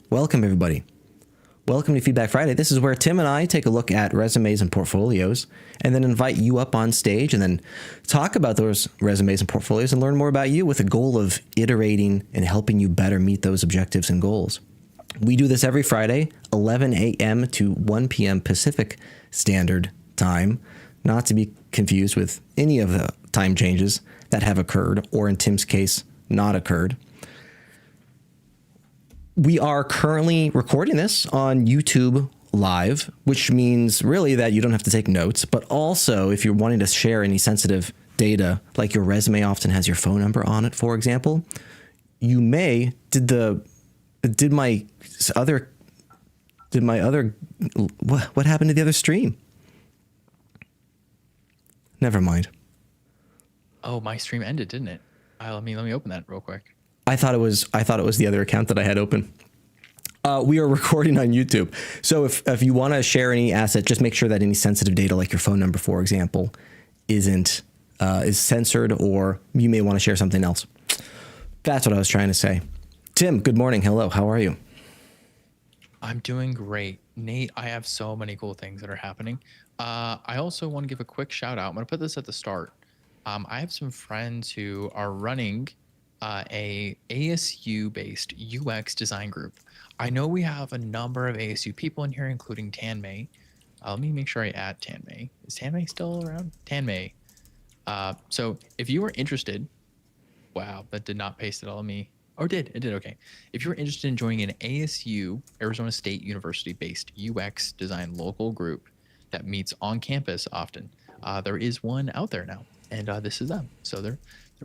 Welcome, everybody. Welcome to Feedback Friday. This is where Tim and I take a look at resumes and portfolios and then invite you up on stage and then talk about those resumes and portfolios and learn more about you with a goal of iterating and helping you better meet those objectives and goals. We do this every Friday, 11 a.m. to 1 p.m. Pacific Standard Time, not to be confused with any of the time changes that have occurred or, in Tim's case, not occurred. We are currently recording this on YouTube Live, which means really that you don't have to take notes, but also if you're wanting to share any sensitive data, like your resume often has your phone number on it, for example, you may, what happened to the other stream? Never mind. Oh, my stream ended, didn't it? Let me open that real quick. I thought it was the other account that I had open. We are recording on YouTube. So if you want to share any asset, just make sure that any sensitive data, like your phone number, for example, is censored, or you may want to share something else. That's what I was trying to say. Tim, good morning. Hello. How are you? I'm doing great. Nate, I have so many cool things that are happening. I also want to give a quick shout out. I'm going to put this at the start. I have some friends who are running a ASU-based UX design group. I know we have a number of ASU people in here, including Tan May. Let me make sure I add Tan May. Is Tan May still around? Tan May. So if you are interested, wow, that did not paste it all on me. Oh, it did, okay. If you're interested in joining an ASU, Arizona State University-based UX design local group that meets on campus often, there is one out there now, and this is them. So they're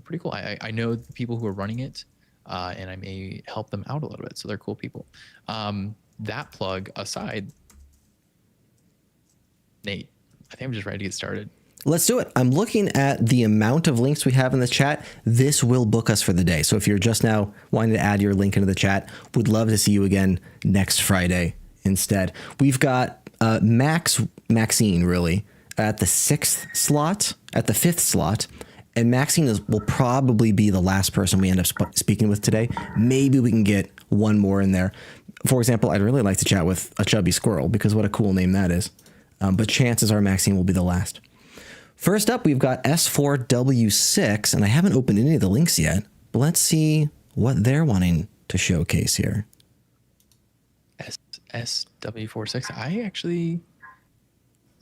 pretty cool. I know the people who are running it, and I may help them out a little bit. So they're cool people. That plug aside, Nate, I think I'm just ready to get started. Let's do it. I'm looking at the amount of links we have in the chat. This will book us for the day. So if you're just now wanting to add your link into the chat, would love to see you again next Friday instead. We've got Maxine, really, at the fifth slot. And Maxine will probably be the last person we end up speaking with today. Maybe we can get one more in there. For example, I'd really like to chat with a chubby squirrel, because what a cool name that is. But chances are Maxine will be the last. First up, we've got S4w6, and I haven't opened any of the links yet, but let's see what they're wanting to showcase here. SW46.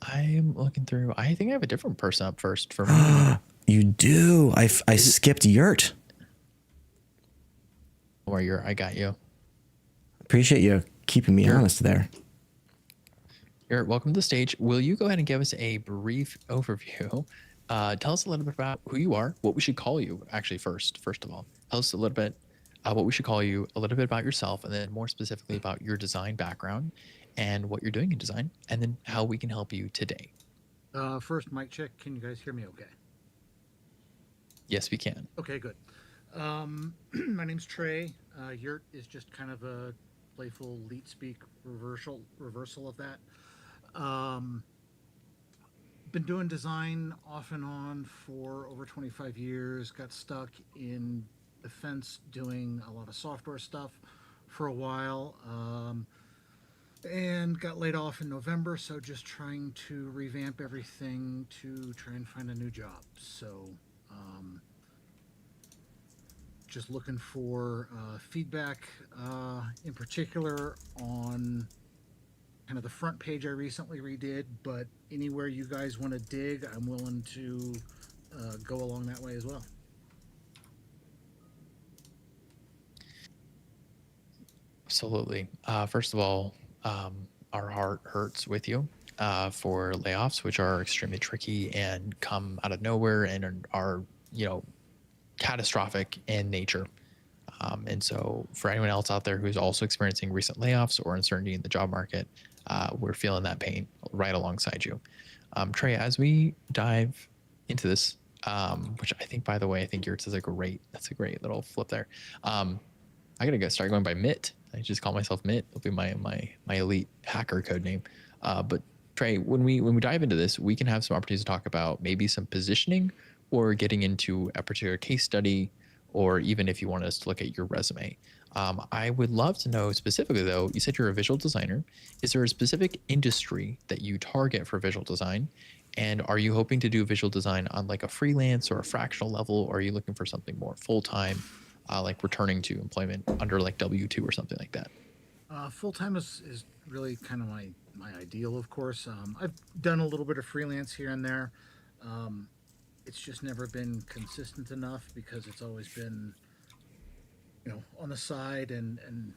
I'm looking through. I think I have a different person up first for me. You do. I skipped Y3rt. Or Y3rt, I got you. Appreciate you keeping me honest there. Y3rt, welcome to the stage. Will you go ahead and give us a brief overview? Tell us a little bit about who you are, what we should call you, actually, first of all. Tell us a little bit what we should call you, a little bit about yourself, and then more specifically about your design background and what you're doing in design, and then how we can help you today. First, mic check. Can you guys hear me okay? Yes, we can. Okay, good. My name's Trey. Y3rt is just kind of a playful leet speak reversal of that. Been doing design off and on for over 25 years. Got stuck in defense doing a lot of software stuff for a while. And got laid off in November, so just trying to revamp everything to try and find a new job. So just looking for feedback in particular on kind of the front page I recently redid, but anywhere you guys want to dig, I'm willing to go along that way as well. Absolutely. First of all, our heart hurts with you for layoffs, which are extremely tricky and come out of nowhere and are, catastrophic in nature. And so for anyone else out there who's also experiencing recent layoffs or uncertainty in the job market, we're feeling that pain right alongside you. Trey, as we dive into this, which I think, by the way, I think yours is that's a great little flip there. I gotta start going by Mitt. I just call myself Mitt. It'll be my elite hacker code name. But Trey, when we dive into this, we can have some opportunities to talk about maybe some positioning or getting into a particular case study, or even if you want us to look at your resume. I would love to know specifically, though, you said you're a visual designer. Is there a specific industry that you target for visual design? And are you hoping to do visual design on like a freelance or a fractional level? Or are you looking for something more full-time, like returning to employment under like W-2 or something like that? Full time is really kind of my ideal, of course. I've done a little bit of freelance here and there. Um, it's just never been consistent enough because it's always been, on the side and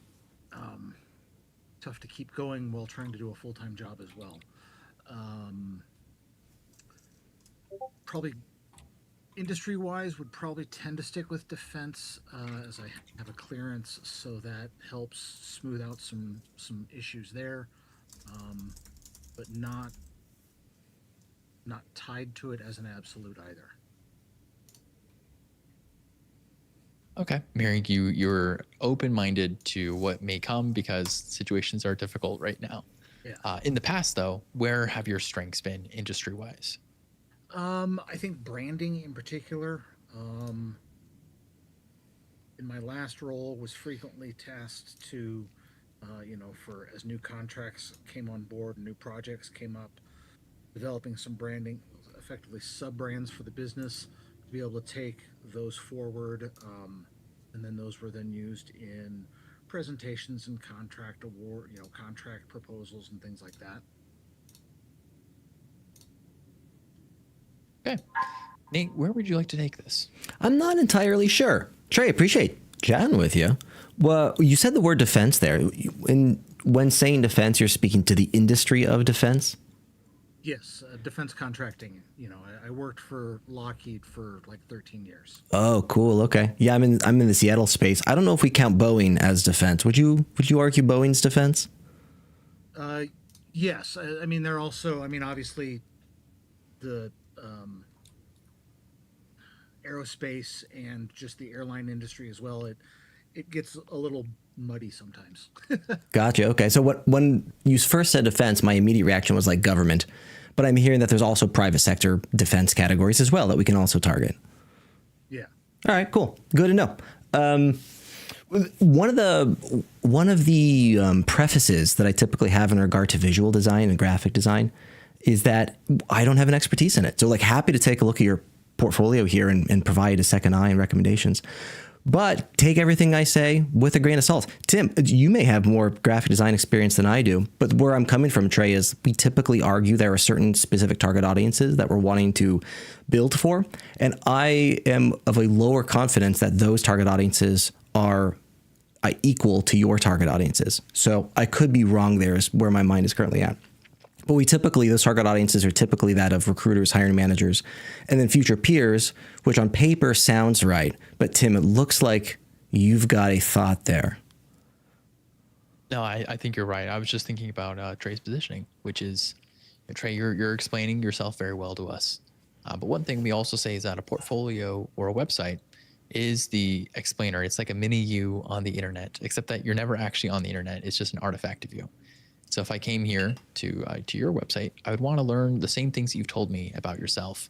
um, tough to keep going while trying to do a full time job as well. Um, Probably industry wise would probably tend to stick with defense as I have a clearance, so that helps smooth out some issues there, um, but not tied to it as an absolute either. Okay. Mary, you're open-minded to what may come because situations are difficult right now. Yeah. In the past, though, where have your strengths been industry-wise? I think branding in particular. In my last role, was frequently tasked to, for as new contracts came on board, new projects came up, developing some branding, effectively sub brands for the business to be able to take those forward, and then those were then used in presentations and contract award, contract proposals and things like that. Okay. Nate, where would you like to take this? I'm not entirely sure. Trey, appreciate chatting with you. Well, you said the word defense there. When saying defense, you're speaking to the industry of defense? Yes, defense contracting. I worked for Lockheed for like 13 years. Oh, cool. Okay. Yeah, I'm in the Seattle space. I don't know if we count Boeing as defense. Would you argue Boeing's defense? Yes, I mean they're also. I mean, obviously, the aerospace and just the airline industry as well. It gets a little muddy sometimes. Gotcha. Okay. So when you first said defense, my immediate reaction was like government, but I'm hearing that there's also private sector defense categories as well that we can also target. Yeah. All right. Cool. Good to know. One of the prefaces that I typically have in regard to visual design and graphic design is that I don't have an expertise in it. So like happy to take a look at your portfolio here and provide a second eye and recommendations. But take everything I say with a grain of salt. Tim, you may have more graphic design experience than I do, but where I'm coming from, Trey, is we typically argue there are certain specific target audiences that we're wanting to build for. And I am of a lower confidence that those target audiences are equal to your target audiences. So I could be wrong there is where my mind is currently at. But those target audiences are typically that of recruiters, hiring managers, and then future peers, which on paper sounds right. But Tim, it looks like you've got a thought there. No, I think you're right. I was just thinking about Trey's positioning, which is, Trey, you're explaining yourself very well to us. But one thing we also say is that a portfolio or a website is the explainer. It's like a mini you on the internet, except that you're never actually on the internet. It's just an artifact of you. So if I came here to your website, I would want to learn the same things that you've told me about yourself.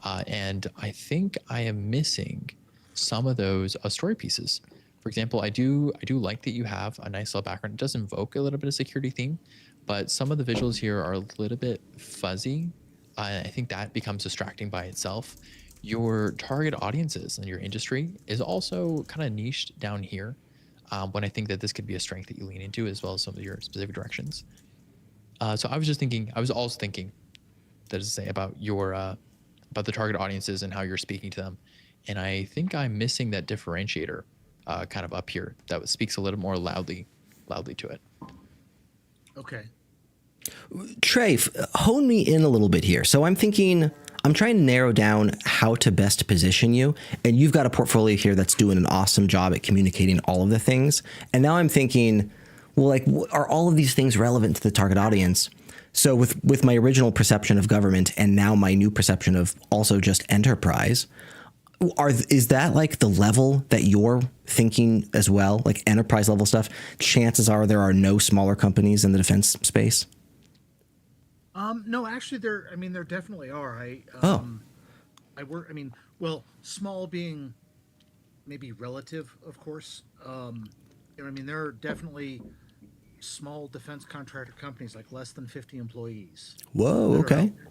And I think I am missing some of those story pieces. For example, I do like that you have a nice little background. It does invoke a little bit of security theme, but some of the visuals here are a little bit fuzzy. I think that becomes distracting by itself. Your target audiences and your industry is also kind of niched down here. When I think that this could be a strength that you lean into, as well as some of your specific directions. So I was also thinking, that is to say, about about the target audiences and how you're speaking to them. And I think I'm missing that differentiator kind of up here that speaks a little more loudly to it. Okay. Trey, hone me in a little bit here. So I'm trying to narrow down how to best position you. And you've got a portfolio here that's doing an awesome job at communicating all of the things. And now I'm thinking, well, like, are all of these things relevant to the target audience? So with my original perception of government and now my new perception of also just enterprise, is that like the level that you're thinking as well? Like enterprise level stuff? Chances are there are no smaller companies in the defense space. No, actually, there definitely are. I work. I mean, well, small being maybe relative, of course. I mean, there are definitely small defense contractor companies, like less than 50 employees, Whoa. that are out Okay. there.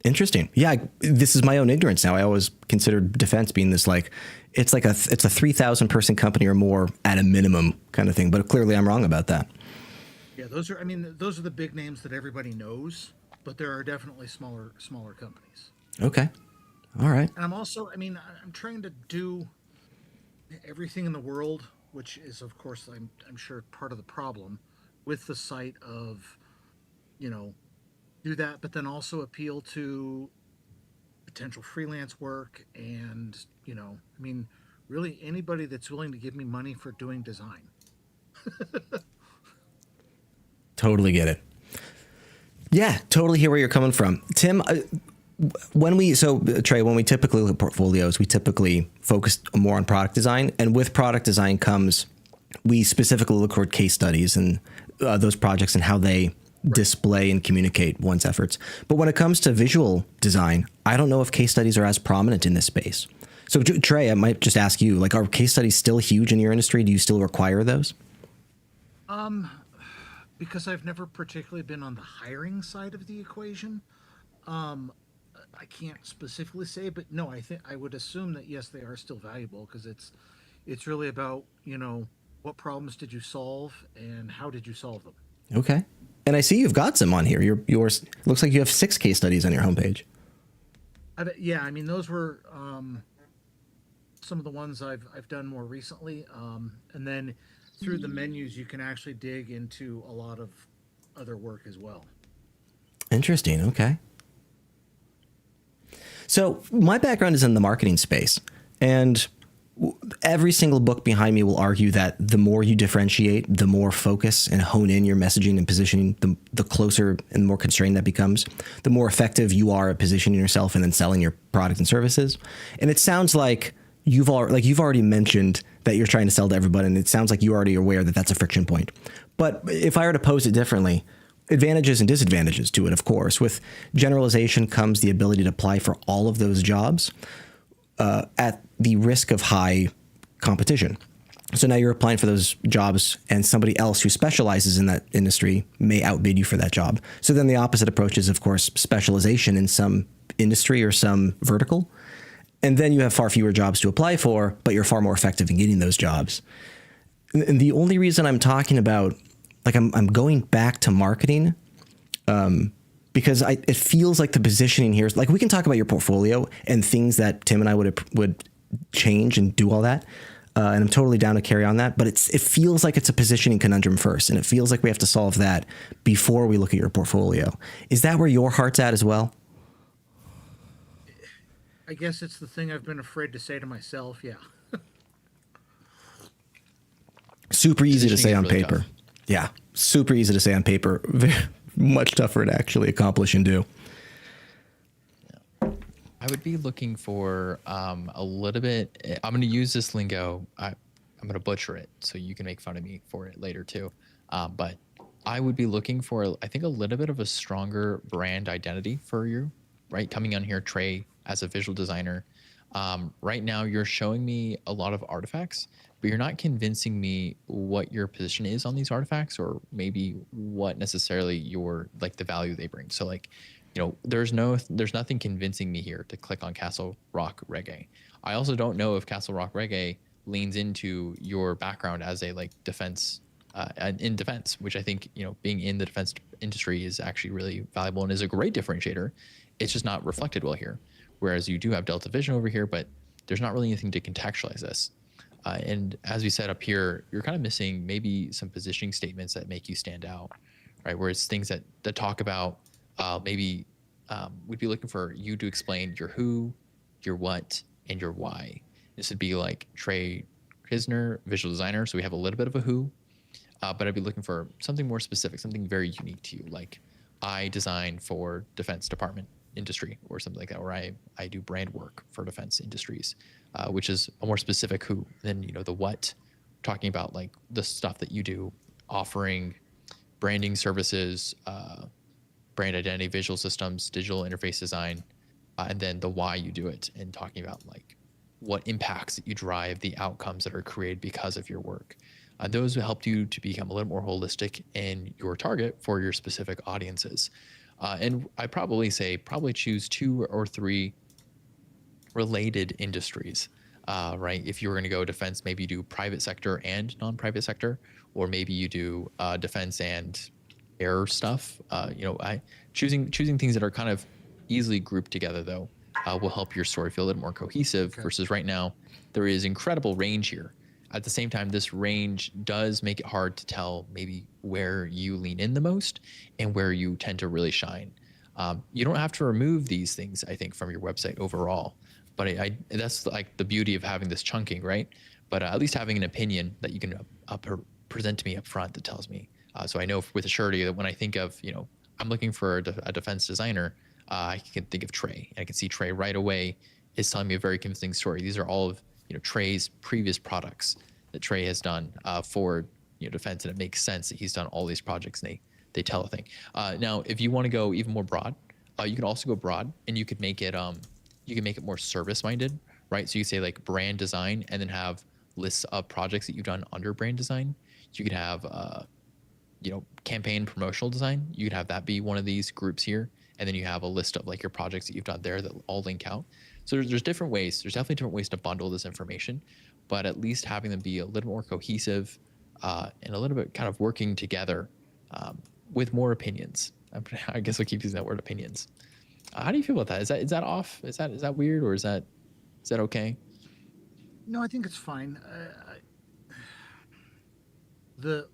Interesting. Yeah, this is my own ignorance now. I always considered defense being this like it's a 3,000 person company or more at a minimum kind of thing. But clearly, I'm wrong about that. Yeah, those are. I mean, those are the big names that everybody knows, but there are definitely smaller companies. Okay. All right. And I'm also. I mean, I'm trying to do everything in the world, which is, of course, I'm sure part of the problem with the site of, you know, do that, but then also appeal to potential freelance work and, I mean, really anybody that's willing to give me money for doing design. Totally get it. Yeah, totally hear where you're coming from, Tim. Trey, when we typically look at portfolios, we typically focus more on product design, and with product design comes we specifically look for case studies and those projects and how they display and communicate one's efforts. But when it comes to visual design, I don't know if case studies are as prominent in this space. So Trey, I might just ask you, like, are case studies still huge in your industry? Do you still require those? Um, because I've never particularly been on the hiring side of the equation. Um, I can't specifically say, but no, I think I would assume that yes, they are still valuable because it's really about, what problems did you solve and how did you solve them. Okay. And I see you've got some on here. Yours looks like you have 6 case studies on your homepage. Yeah, I mean those were some of the ones I've done more recently, and then through the menus you can actually dig into a lot of other work as well. Interesting. Okay. So my background is in the marketing space, and every single book behind me will argue that the more you differentiate, the more focus and hone in your messaging and positioning, the closer and more constrained that becomes, the more effective you are at positioning yourself and then selling your product and services. And it sounds like you've already mentioned that you're trying to sell to everybody, and it sounds like you're already aware that that's a friction point. But if I were to pose it differently, advantages and disadvantages to it, of course. With generalization comes the ability to apply for all of those jobs at the risk of high competition. So now you're applying for those jobs and somebody else who specializes in that industry may outbid you for that job. So then the opposite approach is, of course, specialization in some industry or some vertical. And then you have far fewer jobs to apply for, but you're far more effective in getting those jobs. And the only reason I'm talking about, like, I'm going back to marketing, because it feels like the positioning here is like, we can talk about your portfolio and things that Tim and I would change and do all that. And I'm totally down to carry on that, but it feels like it's a positioning conundrum first. And it feels like we have to solve that before we look at your portfolio. Is that where your heart's at as well? I guess it's the thing I've been afraid to say to myself. Yeah. Super easy to say on really paper. tough. Yeah. Super easy to say on paper. Much tougher to actually accomplish and do. I would be looking for a little bit. I'm going to use this lingo. I'm going to butcher it, so you can make fun of me for it later too. But I would be looking for, I think, a little bit of a stronger brand identity for you, right? Coming on here, Trey, as a visual designer. Right now, you're showing me a lot of artifacts, but you're not convincing me what your position is on these artifacts, or maybe what necessarily the value they bring. So like, there's nothing convincing me here to click on Castle Rock Reggae. I also don't know if Castle Rock Reggae leans into your background as a defense, in defense, which I think, being in the defense industry is actually really valuable and is a great differentiator. It's just not reflected well here. Whereas you do have Delta Vision over here, but there's not really anything to contextualize this. And as we said up here, you're kind of missing maybe some positioning statements that make you stand out, right? Where it's things that talk about maybe we'd be looking for you to explain your who, your what, and your why. This would be like Trey Kisner, visual designer. So we have a little bit of a who, but I'd be looking for something more specific, something very unique to you. Like, I design for Defense Department industry or something like that, or I do brand work for defense industries, which is a more specific who than, the what, talking about like the stuff that you do, offering branding services, brand identity, visual systems, digital interface design, and then the why you do it, and talking about like what impacts that you drive, the outcomes that are created because of your work. Those will help you to become a little more holistic in your target for your specific audiences. And I probably choose 2 or 3 related industries, right? If you were going to go defense, maybe you do private sector and non-private sector, or maybe you do defense and air stuff. Choosing things that are kind of easily grouped together, though, will help your story feel a little more cohesive. Okay. Versus right now, there is incredible range here. At the same time, this range does make it hard to tell maybe where you lean in the most and where you tend to really shine. You don't have to remove these things, I think, from your website overall, but that's like the beauty of having this chunking, right? But at least having an opinion that you can present to me up front that tells me. So I know with S4w6 that when I think of, I'm looking for a defense designer, I can think of Trey. And I can see Trey right away is telling me a very convincing story. These are all of Trey's previous products that Trey has done for defense, and it makes sense that he's done all these projects and they tell a thing. Now, if you want to go even more broad, you can also go broad, and you could make it more service minded, right? So you say like brand design, and then have lists of projects that you've done under brand design. You could have campaign promotional design. You could have that be one of these groups here, and then you have a list of like your projects that you've done there that all link out. So there's different ways. There's definitely different ways to bundle this information, but at least having them be a little more cohesive and a little bit kind of working together with more opinions. I guess I keep using that word, opinions. How do you feel about that? Is that off? Is that weird, or is that okay? No, I think it's fine.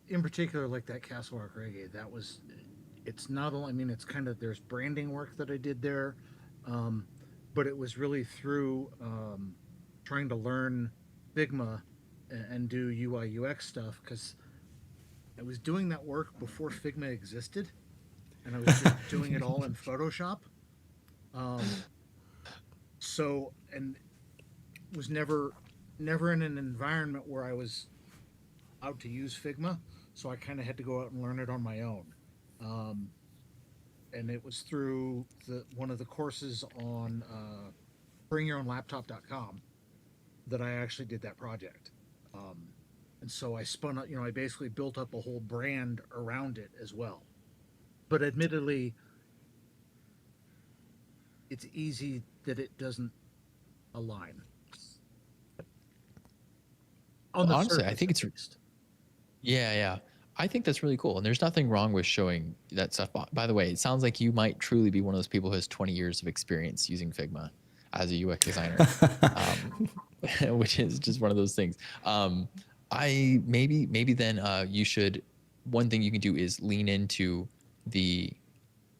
In particular, like that Castle Rock Reggae, it's not only, it's kind of, there's branding work that I did there, but it was really through trying to learn Figma and do UI UX stuff, because I was doing that work before Figma existed, and I was just doing it all in Photoshop. And was never in an environment where I was out to use Figma, so I kind of had to go out and learn it on my own. And it was through one of the courses on bringyourownlaptop.com that I actually did that project. And so I spun up, I basically built up a whole brand around it as well. But admittedly, it's easy that it doesn't align. Honestly, I think it's yeah. I think that's really cool. And there's nothing wrong with showing that stuff. By the way, it sounds like you might truly be one of those people who has 20 years of experience using Figma as a UX designer, which is just one of those things. Maybe then you should, one thing you can do is lean into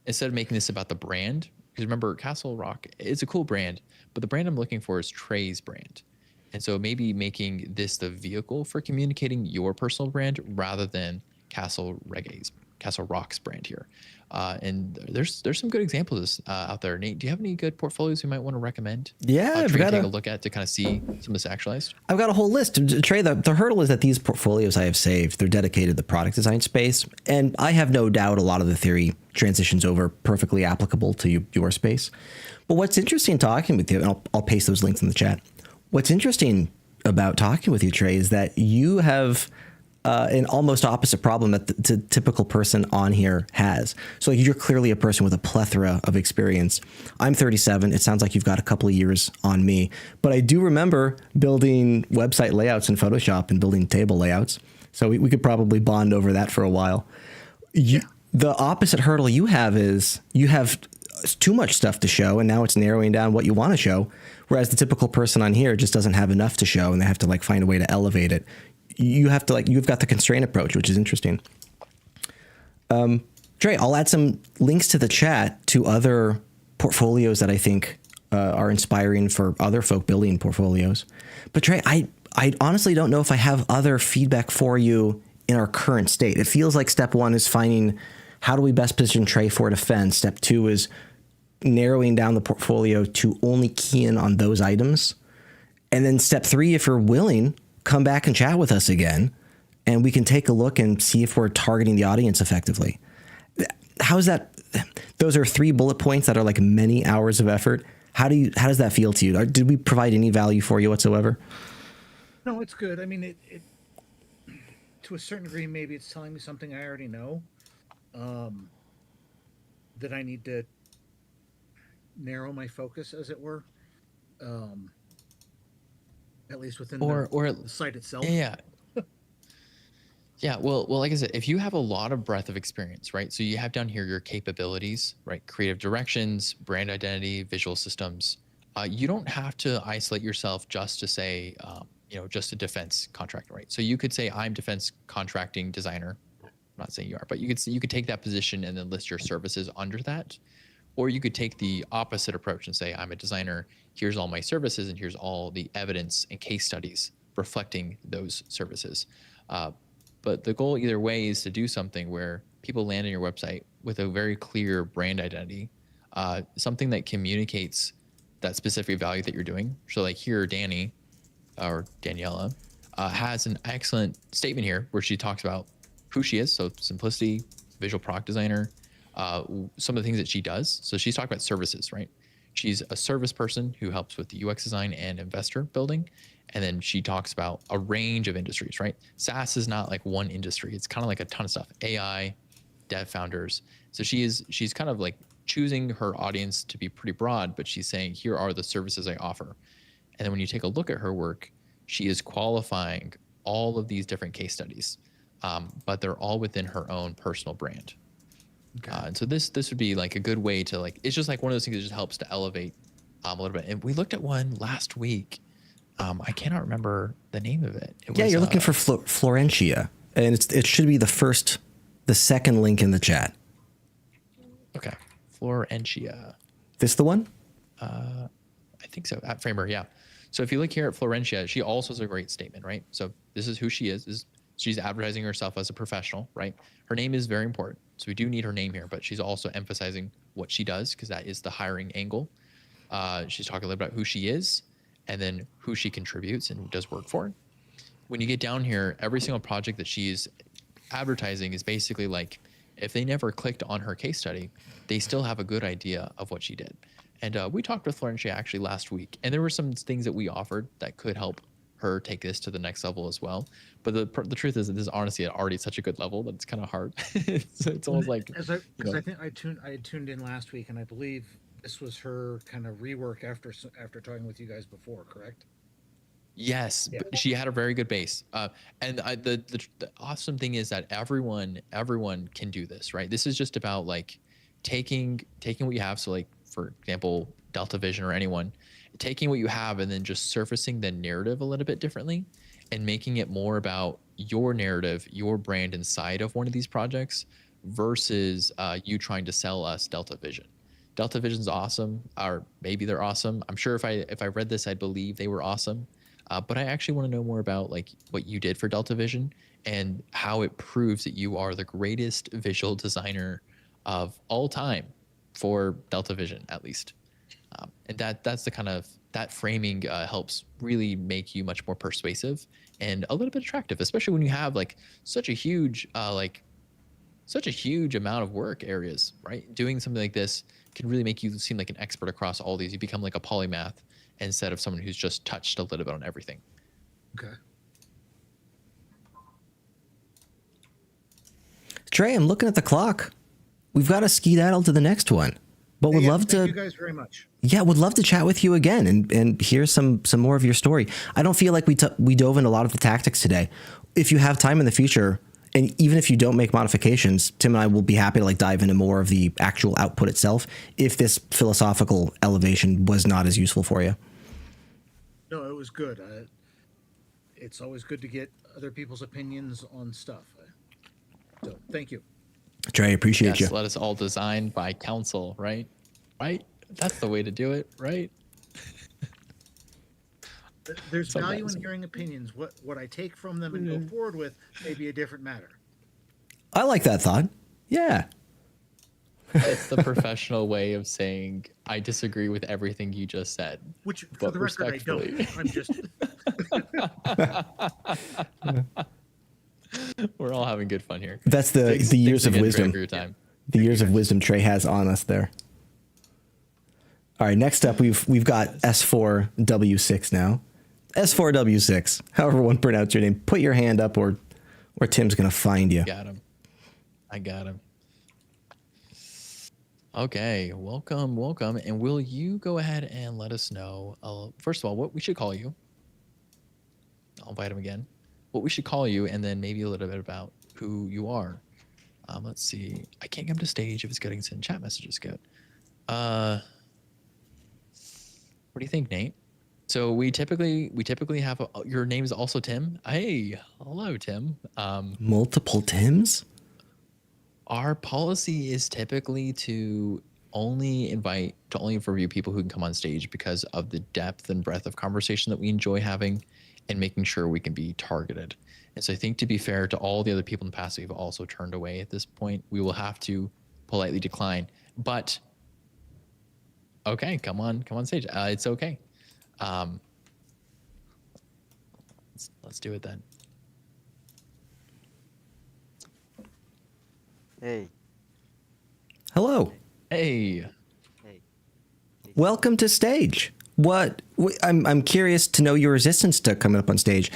instead of making this about the brand, because remember, Castle Rock is a cool brand, but the brand I'm looking for is Trey's brand. And so maybe making this the vehicle for communicating your personal brand rather than Castle Rock's brand here. And there's some good examples out there. Nate, do you have any good portfolios you might want to recommend? Yeah, I've got to take a look at to kind of see some of this actualized. I've got a whole list. Trey, the hurdle is that these portfolios I have saved, they're dedicated to the product design space. And I have no doubt a lot of the theory transitions over perfectly applicable to your space. But what's interesting talking with you, and I'll paste those links in the chat. What's interesting about talking with you, Trey, is that you have an almost opposite problem that the typical person on here has. So you're clearly a person with a plethora of experience. I'm 37. It sounds like you've got a couple of years on me. But I do remember building website layouts in Photoshop and building table layouts. So we could probably bond over that for a while. The opposite hurdle you have is you have too much stuff to show, and now it's narrowing down what you want to show. Whereas the typical person on here just doesn't have enough to show, and they have to find a way to elevate it. You have to you've got the constraint approach, which is interesting. Trey, I'll add some links to the chat to other portfolios that I think are inspiring for other folk building portfolios. But Trey, I honestly don't know if I have other feedback for you in our current state. It feels like step one is finding how do we best position Trey for defense. Step two is narrowing down the portfolio to only key in on those items. And then step three, if you're willing, come back and chat with us again, and we can take a look and see if we're targeting the audience effectively. How's that? Those are 3 bullet points that are like many hours of effort. How does that feel to you? Did we provide any value for you whatsoever? No, it's good. I mean, it to a certain degree, maybe it's telling me something I already know, that I need to narrow my focus, as it were, at least within the site itself. Yeah. Yeah, well, like I said, if you have a lot of breadth of experience, right? So you have down here your capabilities, right? Creative directions, brand identity, visual systems. You don't have to isolate yourself just to say, just a defense contractor, right? So you could say, I'm defense contracting designer. I'm not saying you are, but you could take that position and then list your services under that. Or you could take the opposite approach and say, I'm a designer. Here's all my services, and here's all the evidence and case studies reflecting those services. But the goal either way is to do something where people land on your website with a very clear brand identity, something that communicates that specific value that you're doing. So like here, Danny or Daniela has an excellent statement here where she talks about who she is. So simplicity, visual product designer, some of the things that she does. So she's talking about services, right? She's a service person who helps with the UX design and investor building. And then she talks about a range of industries, right? SaaS is not like one industry. It's kind of like a ton of stuff. AI, dev founders. So she's kind of like choosing her audience to be pretty broad, but she's saying, here are the services I offer. And then when you take a look at her work, she is qualifying all of these different case studies, but they're all within her own personal brand. Okay. And so this would be like a good way to like, it's just like one of those things that just helps to elevate a little bit. And we looked at one last week. I cannot remember the name of it. You're looking for Florentia, and it should be the second link in the chat. Okay, Florentia. This the one? I think so. At Framer, yeah. So if you look here at Florentia, she also has a great statement, right? So this is who she is. She's advertising herself as a professional, right? Her name is very important. So we do need her name here, but she's also emphasizing what she does because that is the hiring angle. She's talking a little about who she is and then who she contributes and does work for. When you get down here, every single project that she's advertising is basically like, if they never clicked on her case study, they still have a good idea of what she did. And we talked with Florentia actually last week, and there were some things that we offered that could help her take this to the next level as well. But the truth is that this is honestly at already such a good level that it's kind of hard. it's almost like, I think I had tuned in last week, and I believe this was her kind of rework after talking with you guys before, correct? Yes, yeah. She had a very good base. And the awesome thing is that everyone can do this, right? This is just about like taking what you have. So like, for example, Delta Vision or anyone, taking what you have and then just surfacing the narrative a little bit differently and making it more about your narrative, your brand inside of one of these projects versus you trying to sell us Delta Vision. Delta Vision's awesome, or maybe they're awesome. I'm sure if I read this, I'd believe they were awesome. But I actually want to know more about like what you did for Delta Vision and how it proves that you are the greatest visual designer of all time for Delta Vision, at least. And that's the kind of, that framing helps really make you much more persuasive and a little bit attractive, especially when you have like such a huge amount of work areas, right? Doing something like this can really make you seem like an expert across all these. You become like a polymath instead of someone who's just touched a little bit on everything. Okay. Trey, I'm looking at the clock. We've got to skedaddle to the next one, but would love to. Thank you guys very much. Yeah, would love to chat with you again and hear some more of your story. I don't feel like we dove into a lot of the tactics today. If you have time in the future, and even if you don't make modifications, Tim and I will be happy to like dive into more of the actual output itself if this philosophical elevation was not as useful for you. No, it was good. It's always good to get other people's opinions on stuff. So thank you. Trey, appreciate you. Let us all design by counsel, right? Right? That's the way to do it, right? There's value in hearing opinions. What I take from them and go forward with may be a different matter. I like that thought. Yeah. It's the professional way of saying, I disagree with everything you just said. Which, for the record, I don't. I'm just... We're all having good fun here. That's the years of wisdom. Your time. The years of wisdom Trey has on us there. All right, next up we've got S4W6 now. S4W6, however one pronounce your name. Put your hand up or Tim's going to find you. Got him. I got him. Okay, welcome. And will you go ahead and let us know, first of all, what we should call you? I'll invite him again. What we should call you, and then maybe a little bit about who you are. Let's see. I can't come to stage if it's getting sent chat messages good. What do you think, Nate? So we typically have your name is also Tim. Hey, hello, Tim. Multiple Tims? Our policy is typically to only interview people who can come on stage because of the depth and breadth of conversation that we enjoy having and making sure we can be targeted. And so I think, to be fair to all the other people in the past we've also turned away at this point, we will have to politely decline. But okay, come on stage. It's okay. Let's do it then. Hey. Hello. Hey. Hey. Welcome to stage. I'm curious to know your resistance to coming up on stage.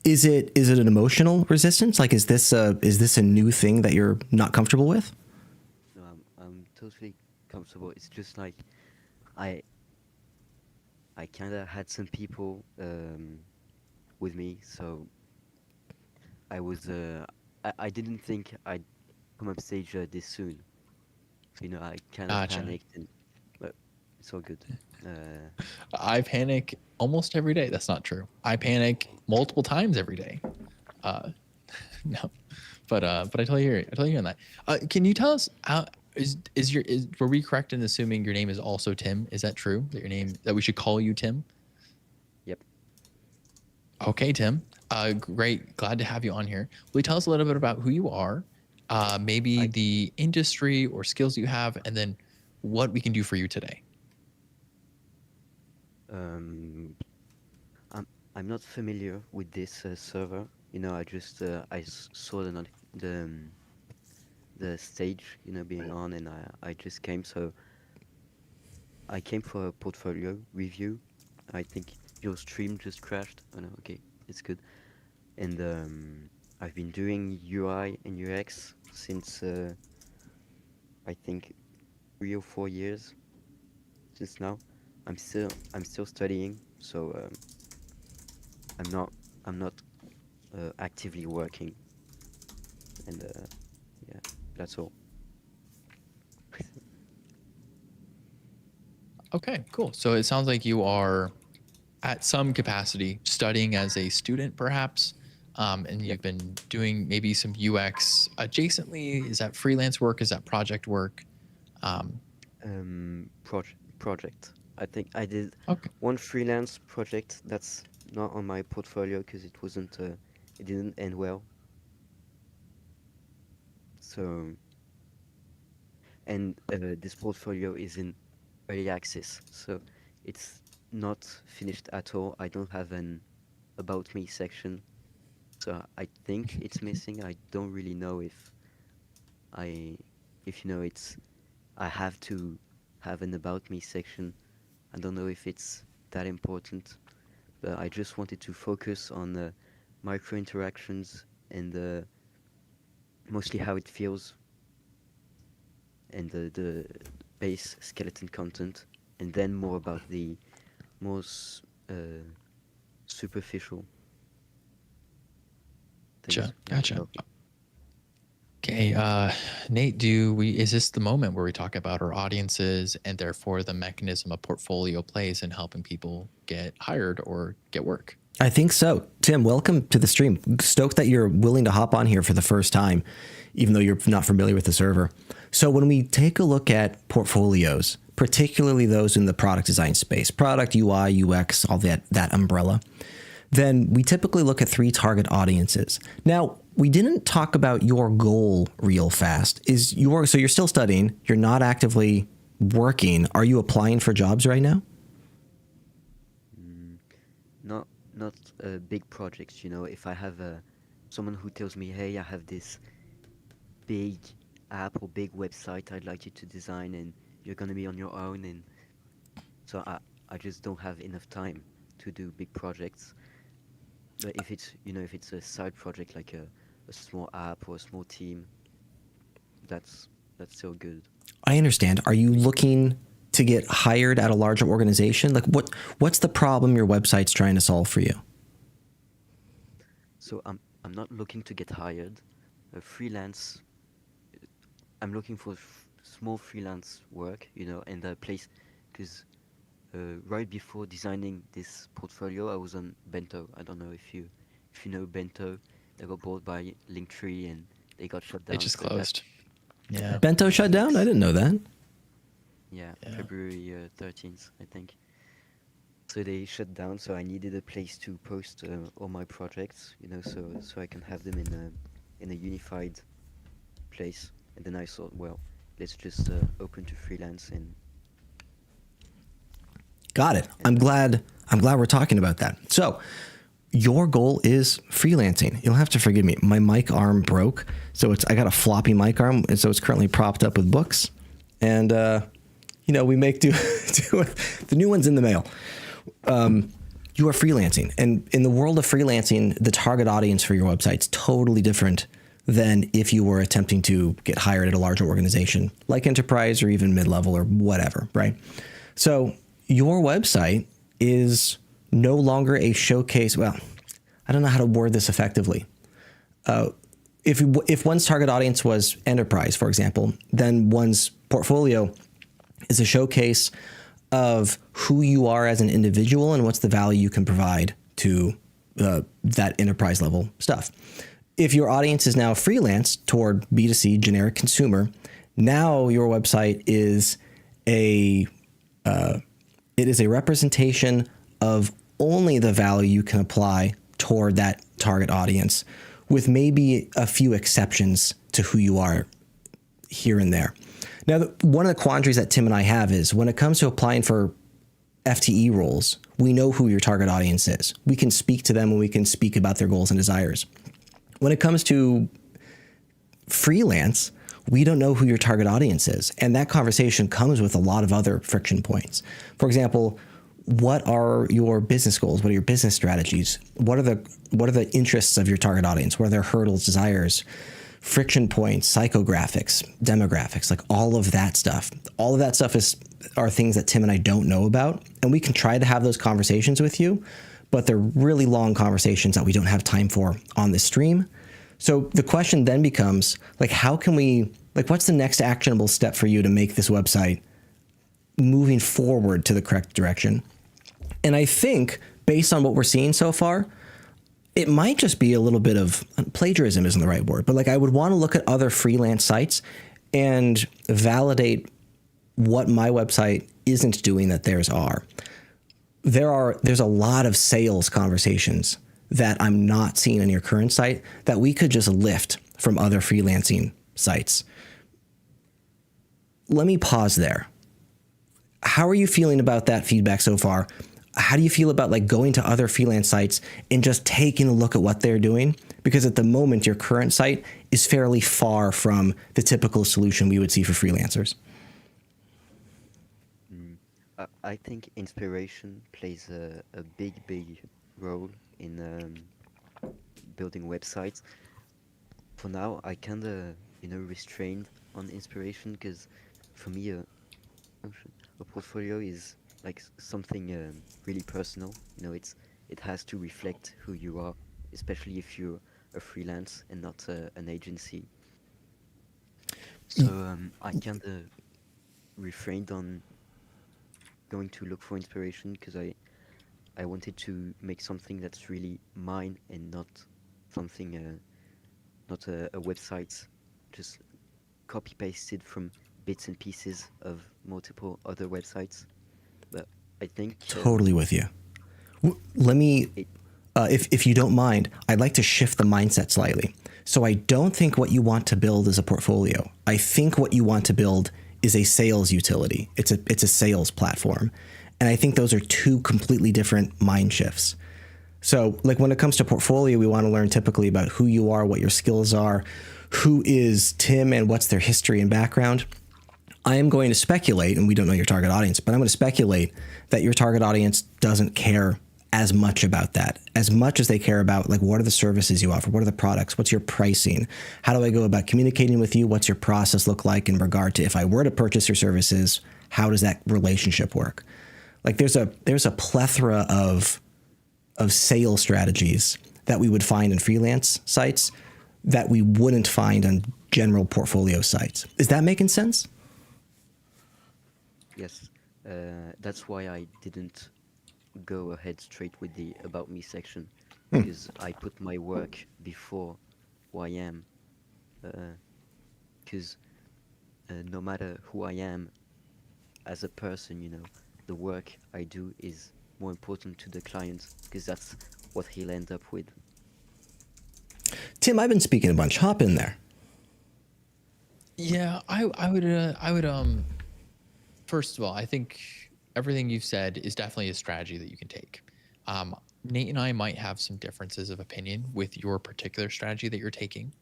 Is it an emotional resistance? Like, is this a new thing that you're not comfortable with? No, I'm totally comfortable. It's just like I kind of had some people with me, so I was I didn't think I'd come up stage this soon. So, I kind of Gotcha. panicked, but it's all good. I panic almost every day. That's not true. I panic multiple times every day. No, but I totally hear you on that. Can you tell us were we correct in assuming your name is also Tim? Is that true? That we should call you Tim? Yep. Okay, Tim. Great. Glad to have you on here. Will you tell us a little bit about who you are, maybe the industry or skills you have, and then what we can do for you today? I'm not familiar with this server. I just I saw the stage, being on, and I just came. So I came for a portfolio review. I think your stream just crashed. Oh no, okay, it's good. And I've been doing UI and UX since I think 3 or 4 years since now. I'm still studying, so I'm not actively working, and yeah, that's all. Okay, cool. So it sounds like you are at some capacity studying as a student, perhaps, and you've been doing maybe some UX adjacently. Is that freelance work? Is that project work? Project. I think I did Okay. one freelance project that's not on my portfolio because it didn't end well. So, and this portfolio is in early access, so it's not finished at all. I don't have an about me section, so I think it's missing. I don't really know if it's I have to have an about me section. I don't know if it's that important, but I just wanted to focus on the micro interactions and mostly how it feels, and the base skeleton content, and then more about the most superficial things. Gotcha. Okay, Nate, is this the moment where we talk about our audiences and therefore the mechanism a portfolio plays in helping people get hired or get work? I think so. Tim, welcome to the stream. Stoked that you're willing to hop on here for the first time, even though you're not familiar with the server. So when we take a look at portfolios, particularly those in the product design space, product, UI, UX, all that umbrella, then we typically look at 3 target audiences. Now, we didn't talk about your goal real fast. So you're still studying, you're not actively working. Are you applying for jobs right now? Not big projects, if I have someone who tells me, hey, I have this big app or big website I'd like you to design, and you're going to be on your own, and So I just don't have enough time to do big projects. But if it's, if it's a side project like a small app or a small team, that's still good. I understand. Are you looking to get hired at a larger organization? Like what's the problem your website's trying to solve for you? So I'm not looking to get hired. Freelance. I'm looking for small freelance work, and a place, because right before designing this portfolio, I was on Bento. I don't know if you know Bento. They got bought by Linktree and they got shut down. It just so closed. Yeah. Bento shut down? I didn't know that. Yeah, Yeah. February 13th, I think. So they shut down, so I needed a place to post all my projects, so I can have them in a unified place. And then I thought, well, let's just open to freelance and. Got it. I'm glad we're talking about that. So your goal is freelancing. You'll have to forgive me. My mic arm broke. So I got a floppy mic arm. And so it's currently propped up with books. And, we make do with the new one's in the mail. You are freelancing. And in the world of freelancing, the target audience for your website's totally different than if you were attempting to get hired at a larger organization like enterprise or even mid-level or whatever, right? So your website is no longer a showcase. Well, I don't know how to word this effectively. If one's target audience was enterprise, for example, then one's portfolio is a showcase of who you are as an individual and what's the value you can provide to that enterprise level stuff. If your audience is now freelance toward B2C generic consumer, now your website is a representation of only the value you can apply toward that target audience, with maybe a few exceptions to who you are here and there. Now, one of the quandaries that Tim and I have is when it comes to applying for FTE roles, we know who your target audience is. We can speak to them and we can speak about their goals and desires. When it comes to freelance, we don't know who your target audience is. And that conversation comes with a lot of other friction points. For example, what are your business goals? What are your business strategies? What are the interests of your target audience? What are their hurdles, desires, friction points, psychographics, demographics, like all of that stuff. All of that stuff are things that Tim and I don't know about. And we can try to have those conversations with you, but they're really long conversations that we don't have time for on this stream. So the question then becomes, what's the next actionable step for you to make this website moving forward to the correct direction? And I think based on what we're seeing so far, it might just be a little bit of plagiarism isn't the right word, but I would want to look at other freelance sites and validate what my website isn't doing that theirs are. There's a lot of sales conversations that I'm not seeing on your current site that we could just lift from other freelancing sites. Let me pause there. How are you feeling about that feedback so far? How do you feel about going to other freelance sites and just taking a look at what they're doing? Because at the moment, your current site is fairly far from the typical solution we would see for freelancers. I think inspiration plays a big role in building websites. For now, I kind of restrained on inspiration because for me, a portfolio is something really personal. It has to reflect who you are, especially if you're a freelance and not an agency. So I kind of refrained on going to look for inspiration because I wanted to make something that's really mine and not something, not a website just copy pasted from bits and pieces of multiple other websites. But I think totally with you. Let me, if you don't mind, I'd like to shift the mindset slightly. So I don't think what you want to build is a portfolio. I think what you want to build is a sales utility. It's a sales platform. And I think those are two completely different mind shifts. So when it comes to portfolio, we want to learn typically about who you are, what your skills are, who is Tim and what's their history and background. I am going to speculate, and we don't know your target audience, but I'm going to speculate that your target audience doesn't care as much about that, as much as they care about, like, what are the services you offer? What are the products? What's your pricing? How do I go about communicating with you? What's your process look like in regard to if I were to purchase your services, how does that relationship work? Like, there's a plethora of sales strategies that we would find in freelance sites that we wouldn't find on general portfolio sites. Is that making sense? Yes, that's why I didn't go ahead straight with the About Me section, because I put my work before who I am, because no matter who I am as a person, you know, the work I do is more important to the client, because that's what he'll end up with. Tim, I've been speaking a bunch. Hop in there. Yeah, I would first of all, I think everything you've said is definitely a strategy that you can take. Nate and I might have some differences of opinion with your particular strategy that you're taking,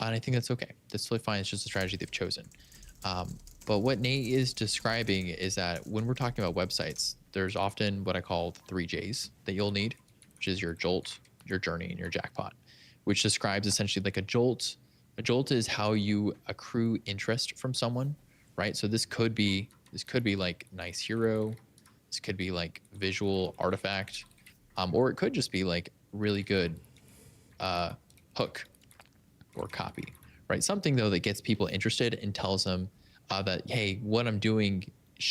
and I think that's okay. That's totally fine. It's just a strategy they've chosen. But what Nate is describing is that when we're talking about websites, there's often what I call the 3 J's that you'll need, which is your jolt, your journey, and your jackpot, which describes essentially like a jolt. A jolt is how you accrue interest from someone, right? So this could be like nice hero, this could be like visual artifact, or it could just be like really good hook or copy, right? Something though that gets people interested and tells them that, hey, what I'm doing,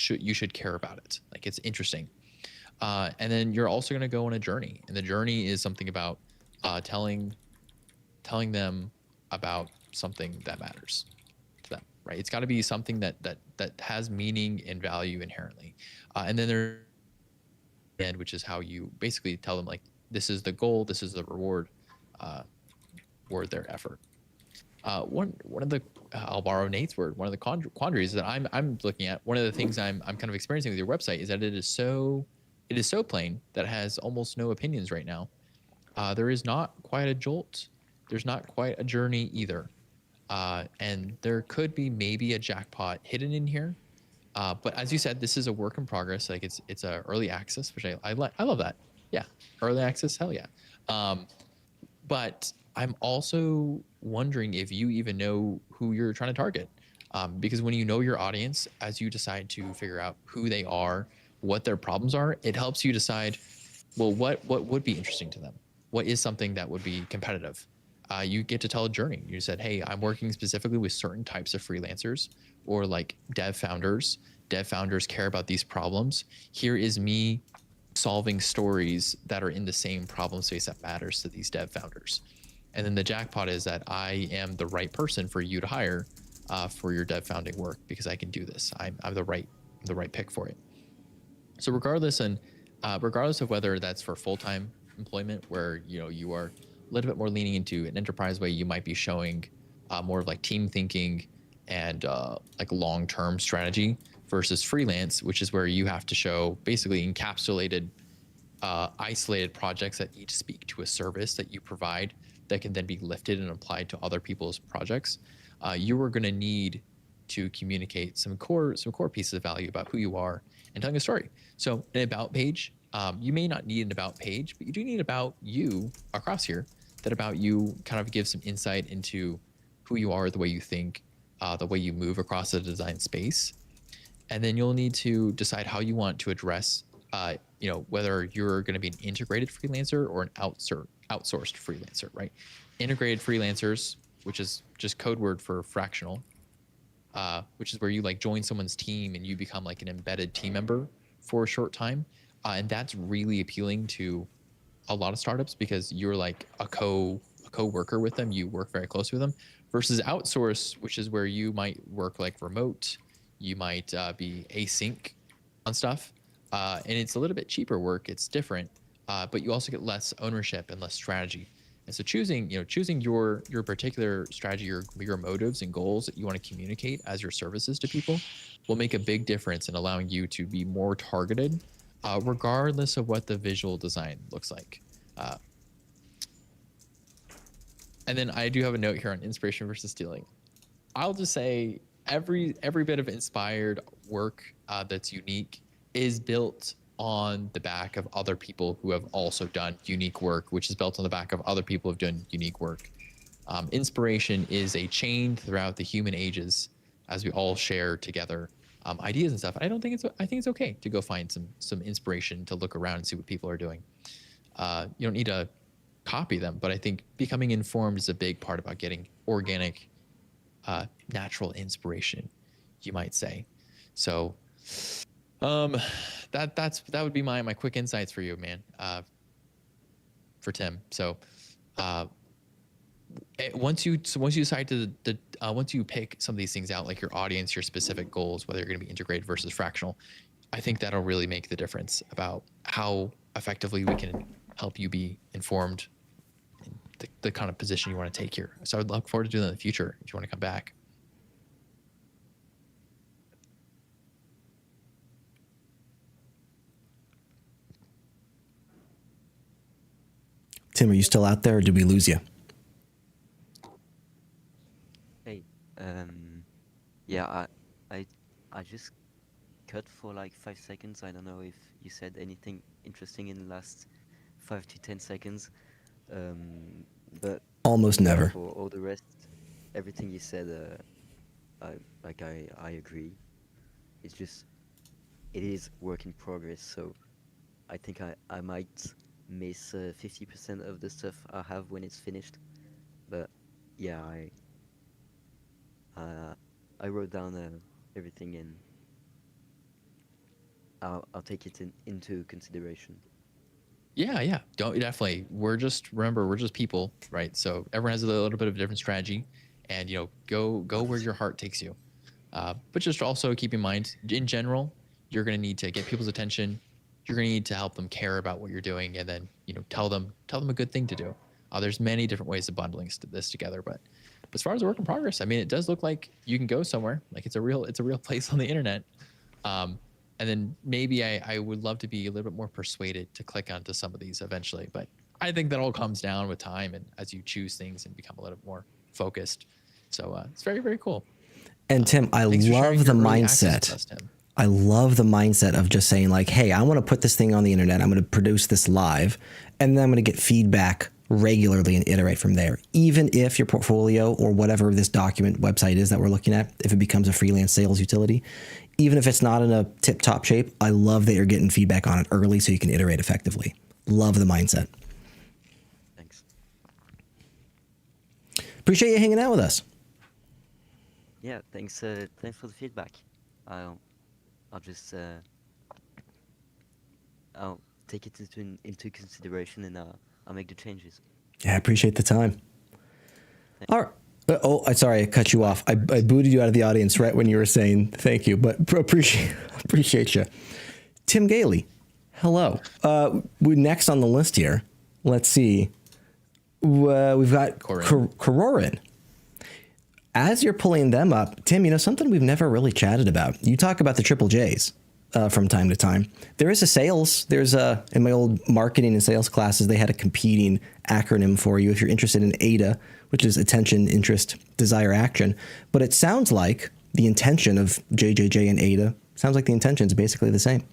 you should care about it. Like, it's interesting. And then you're also going to go on a journey, and the journey is something about telling them about something that matters to them, right? It's got to be something that has meaning and value inherently. And then there's the end, which is how you basically tell them, like, this is the goal, this is the reward for their effort. One of the I'll borrow Nate's word. One of the quandaries that I'm looking at. One of the things I'm kind of experiencing with your website is that it is so plain that it has almost no opinions right now. There is not quite a jolt. There's not quite a journey either, and there could be maybe a jackpot hidden in here. But as you said, this is a work in progress. Like, it's a early access, which I love that. Yeah, early access, hell yeah. But I'm also wondering if you even know who you're trying to target. Because when you know your audience, as you decide to figure out who they are, what their problems are, it helps you decide, well, what would be interesting to them? What is something that would be competitive? You get to tell a journey. You said, hey, I'm working specifically with certain types of freelancers or like dev founders. Dev founders care about these problems. Here is me solving stories that are in the same problem space that matters to these dev founders. And then the jackpot is that I am the right person for you to hire for your dev founding work, because I can do this. I'm the right pick for it. So regardless of whether that's for full-time employment, where you are a little bit more leaning into an enterprise way, you might be showing more of like team thinking and like long-term strategy, versus freelance, which is where you have to show basically encapsulated, isolated projects that each speak to a service that you provide that can then be lifted and applied to other people's projects. You are going to need to communicate some core pieces of value about who you are and telling a story. So an about page, you may not need an about page, but you do need about you across here. That about you kind of gives some insight into who you are, the way you think, the way you move across the design space. And then you'll need to decide how you want to address, whether you're going to be an integrated freelancer or an outsourced freelancer, right? Integrated freelancers, which is just code word for fractional, which is where you like join someone's team and you become like an embedded team member for a short time. And that's really appealing to a lot of startups, because you're like a co-worker with them. You work very closely with them, versus outsource, which is where you might work like remote. You might be async on stuff, and it's a little bit cheaper work. It's different, but you also get less ownership and less strategy. And so choosing your particular strategy, your motives and goals that you want to communicate as your services to people will make a big difference in allowing you to be more targeted, regardless of what the visual design looks like. And then I do have a note here on inspiration versus stealing. I'll just say, every bit of inspired work that's unique is built on the back of other people who have also done unique work, which is built on the back of other people who've done unique work. Inspiration is a chain throughout the human ages as we all share together ideas and stuff. I think it's okay to go find some inspiration, to look around and see what people are doing. You don't need to copy them, but I think becoming informed is a big part about getting organic, natural inspiration, you might say. So that would be my quick insights for you, man, for Tim. So once you decide to once you pick some of these things out, like your audience, your specific goals, whether you're going to be integrated versus fractional, I think that'll really make the difference about how effectively we can help you be informed in the kind of position you want to take here. So I would look forward to doing that in the future if you want to come back. Tim, are you still out there, or did we lose you? Hey, yeah, I just cut for like 5 seconds. I don't know if you said anything interesting in the last 5 to 10 seconds, but Almost never. for all the rest, everything you said, I agree. It's just, it is work in progress, so I think I might miss 50% of the stuff I have when it's finished. But yeah, I wrote down everything, and I'll take it into consideration. Yeah. Definitely. Remember, we're just people, right? So everyone has a little bit of a different strategy, and go where your heart takes you. But just also keep in mind, in general, you're going to need to get people's attention. You're going to need to help them care about what you're doing, and then tell them a good thing to do. There's many different ways of bundling this together, but as far as a work in progress, I mean, it does look like you can go somewhere. Like it's a real place on the internet. And then maybe I would love to be a little bit more persuaded to click onto some of these eventually, but I think that all comes down with time and as you choose things and become a little more focused. So it's very, very cool. And Tim, I Thanks for sharing love the your early access with mindset. us, Tim. I love the mindset of just saying like, hey, I want to put this thing on the internet. I'm going to produce this live, and then I'm going to get feedback regularly and iterate from there. Even if your portfolio or whatever this document website is that we're looking at, if it becomes a freelance sales utility, even if it's not in a tip-top shape, I love that you're getting feedback on it early so you can iterate effectively. Love the mindset. Thanks. Appreciate you hanging out with us. Yeah, thanks. Thanks for the feedback. I'll just I'll take it into consideration, and I'll make the changes. Yeah, I appreciate the time. All right. Sorry, I cut you off. I booted you out of the audience right when you were saying thank you, but appreciate you. Tim Gailey, hello. We're next on the list here. Let's see. We've got Kororin. As you're pulling them up, Tim, something we've never really chatted about. You talk about the triple J's from time to time. There is a sales. In my old marketing and sales classes, they had a competing acronym for you if you're interested in AIDA, which is attention, interest, desire, action. But it sounds like the intention of JJJ and AIDA sounds like the intention is basically the same.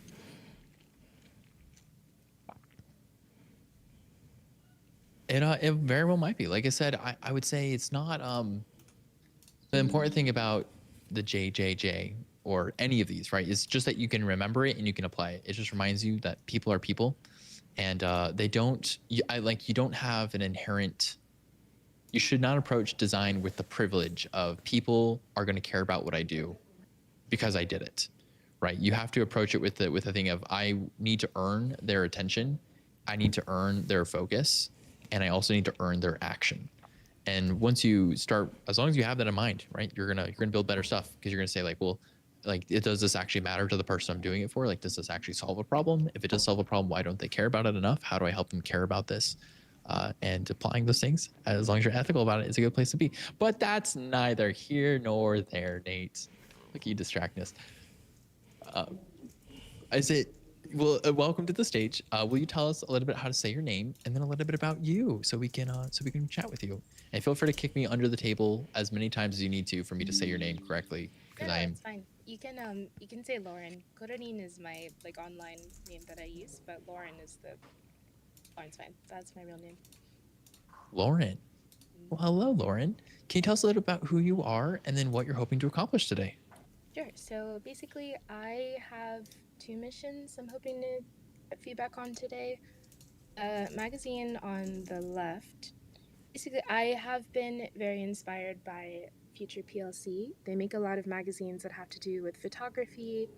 It very well might be. Like I said, I would say it's not the important thing about the JJJ or any of these, right, is just that you can remember it and you can apply it. It just reminds you that people are people, and you don't have an inherent. You should not approach design with the privilege of people are going to care about what I do because I did it, right? You have to approach it with the thing of I need to earn their attention, I need to earn their focus, and I also need to earn their action. And once you start, as long as you have that in mind, right, you're gonna build better stuff, because you're gonna say like, well, like, does this actually matter to the person I'm doing it for? Like, does this actually solve a problem? If it does solve a problem, why don't they care about it enough? How do I help them care about this? And applying those things, as long as you're ethical about it, is a good place to be. But that's neither here nor there, Nate. Look at you distracting us. Welcome to the stage. Will you tell us a little bit how to say your name, and then a little bit about you, so we can chat with you? And feel free to kick me under the table as many times as you need to for me to say your name correctly. because No, I am. it's fine. You can say Lauren. Kororin is my like online name that I use, but Lauren is the Lauren's fine. That's my real name. Lauren. Well, hello, Lauren. Can you tell us a little about who you are and then what you're hoping to accomplish today? Sure. So basically, I have two missions I'm hoping to get feedback on today. Magazine on the left. Basically, I have been very inspired by Future PLC. They make a lot of magazines that have to do with photography,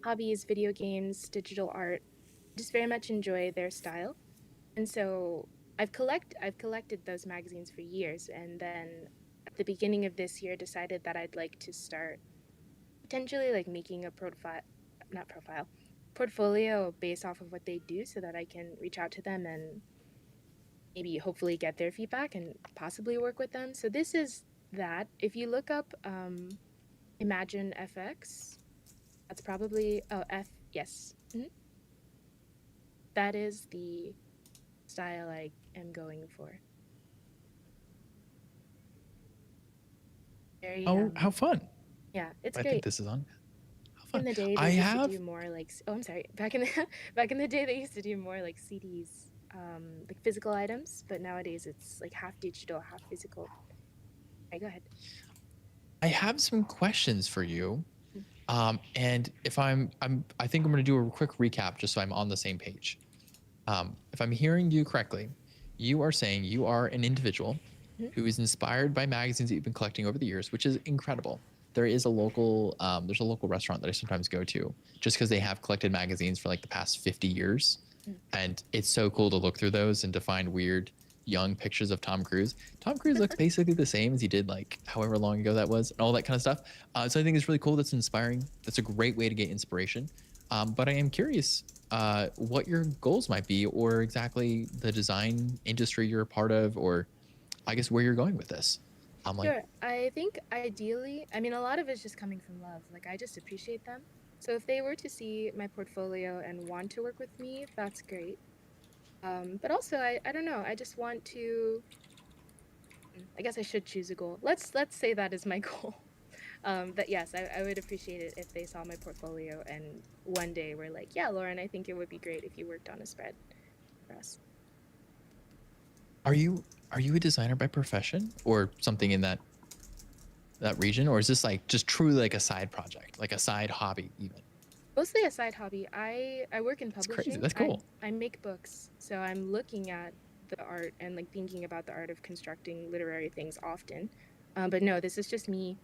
hobbies, video games, digital art. Just very much enjoy their style. And so I've collected those magazines for years, and then at the beginning of this year decided that I'd like to start potentially like making a portfolio based off of what they do so that I can reach out to them and maybe hopefully get their feedback and possibly work with them. So this is that. If you look up Imagine FX, that's probably yes. That is the style I am going for. Very Oh, how fun. yeah, it's I great. think this is on. How In fun. the day, I they used have. to do more like I'm sorry. Back in the back in the day, they used to do more like CDs, like physical items. But nowadays, it's like half digital, half physical. Okay, go ahead. I have some questions for you. Mm. And if I think I'm going to do a quick recap just so I'm on the same page. If I'm hearing you correctly, you are saying you are an individual Mhm. who is inspired by magazines that you've been collecting over the years, which is incredible. There is a local, there's a local restaurant that I sometimes go to just because they have collected magazines for like the past 50 years. Mm. And it's so cool to look through those and to find weird young pictures of Tom Cruise. Tom Cruise looks basically the same as he did like however long ago that was and all that kind of stuff. So I think it's really cool. That's inspiring. That's a great way to get inspiration. But I am curious what your goals might be or exactly the design industry you're a part of, or I guess where you're going with this. Sure. I think ideally, I mean, a lot of it's just coming from love. Like, I just appreciate them. So if they were to see my portfolio and want to work with me, that's great. But also, I don't know. I just want to. I guess I should choose a goal. Let's say that is my goal. But yes, I would appreciate it if they saw my portfolio and one day were like, yeah, Lauren, I think it would be great if you worked on a spread for us. Are you a designer by profession or something in that region, or is this like just truly like a side project, like a side hobby even? Mostly a side hobby. I work in That's publishing. crazy. That's cool. I make books, so I'm looking at the art and like thinking about the art of constructing literary things often. But no, this is just me